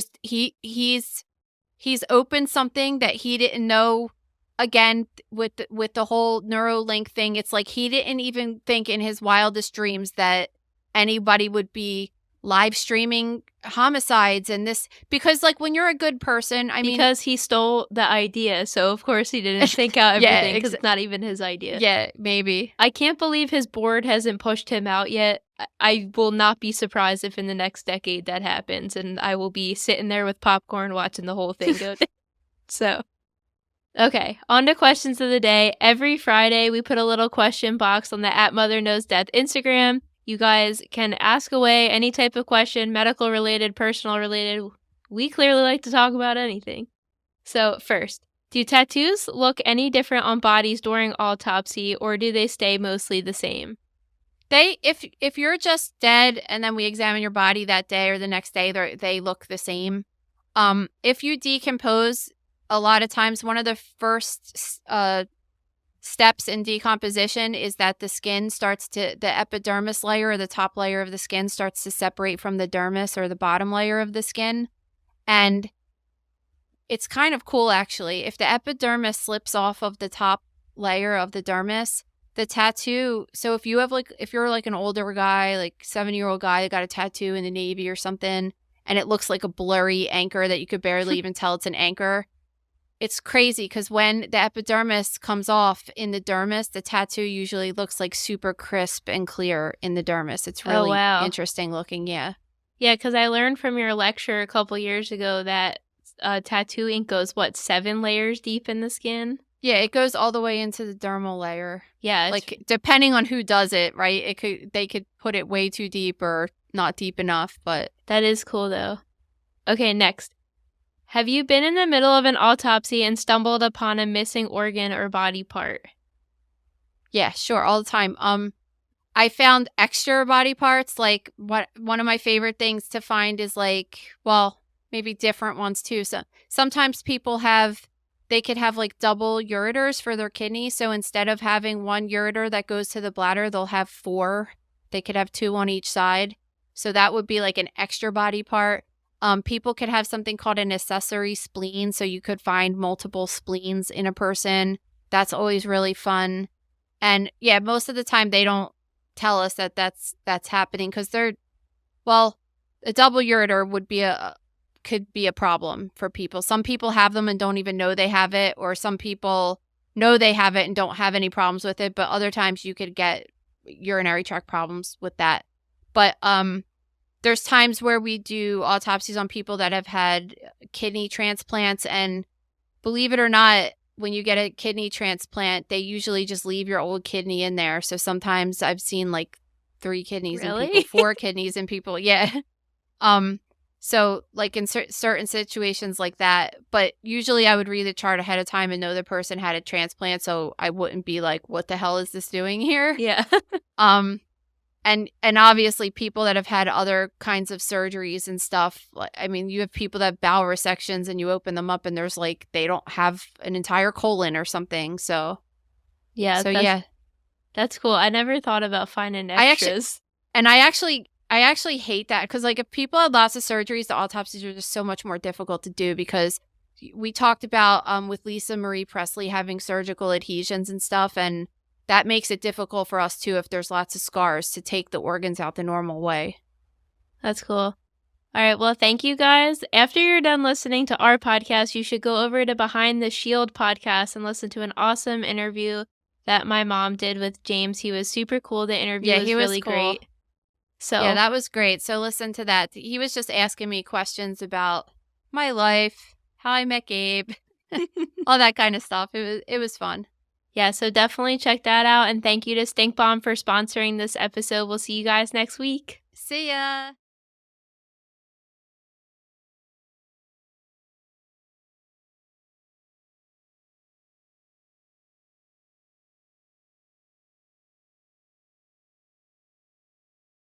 opened something that he didn't know. Again, with the whole Neuralink thing, it's like he didn't even think in his wildest dreams that anybody would be live streaming homicides and this, because like when you're a good person, because he stole the idea, so of course he didn't think out everything because it's not even his idea. Yeah, maybe. I can't believe his board hasn't pushed him out yet. I will not be surprised if in the next decade that happens, and I will be sitting there with popcorn watching the whole thing go down. So, okay, on to questions of the day. Every Friday we put a little question box on the @MotherKnowsDeath Instagram. You guys can ask away any type of question, medical related, personal related. We clearly like to talk about anything. So first, do tattoos look any different on bodies during autopsy, or do they stay mostly the same? If you're just dead and then we examine your body that day or the next day, they look the same. If you decompose, a lot of times one of the first steps in decomposition is that the skin the epidermis layer or the top layer of the skin starts to separate from the dermis or the bottom layer of the skin. And it's kind of cool, actually. If the epidermis slips off of the top layer of the dermis, the tattoo, so if you're like an older guy, like 70-year-old guy that got a tattoo in the Navy or something, and it looks like a blurry anchor that you could barely even tell it's an anchor, it's crazy because when the epidermis comes off in the dermis, the tattoo usually looks like super crisp and clear in the dermis. It's really interesting looking, yeah. Yeah, because I learned from your lecture a couple years ago that tattoo ink goes, 7 layers deep in the skin? Yeah, it goes all the way into the dermal layer. Yeah. Like, depending on who does it, right? They could put it way too deep or not deep enough, but... That is cool, though. Okay, next. Have you been in the middle of an autopsy and stumbled upon a missing organ or body part? Yeah, sure, all the time. I found extra body parts. Like, one of my favorite things to find is like, well, maybe different ones too. So sometimes people they could have like double ureters for their kidney. So instead of having one ureter that goes to the bladder, they'll have 4. They could have 2 on each side. So that would be like an extra body part. People could have something called an accessory spleen, so you could find multiple spleens in a person. That's always really fun. And yeah, most of the time they don't tell us that that's happening because a double ureter could be a problem for people. Some people have them and don't even know they have it, or some people know they have it and don't have any problems with it, but other times you could get urinary tract problems with that. But there's times where we do autopsies on people that have had kidney transplants, and believe it or not, when you get a kidney transplant, they usually just leave your old kidney in there. So sometimes I've seen like 3 kidneys in people, 4 kidneys in people. Yeah. So like in certain situations like that, but usually I would read the chart ahead of time and know the person had a transplant, so I wouldn't be like, what the hell is this doing here? Yeah. And obviously people that have had other kinds of surgeries and stuff, I mean, you have people that have bowel resections and you open them up and there's like, they don't have an entire colon or something. So yeah. That's cool. I never thought about finding extras. I actually hate that, because like if people had lots of surgeries, the autopsies are just so much more difficult to do, because we talked about with Lisa Marie Presley having surgical adhesions and stuff, and that makes it difficult for us too if there's lots of scars to take the organs out the normal way. That's cool. All right. Well, thank you guys. After you're done listening to our podcast, you should go over to Behind the Shield podcast and listen to an awesome interview that my mom did with James. He was super cool. The interview was really cool. Great. So yeah, that was great. So listen to that. He was just asking me questions about my life, how I met Gabe, all that kind of stuff. It was fun. Yeah, so definitely check that out. And thank you to Stink Bomb for sponsoring this episode. We'll see you guys next week. See ya.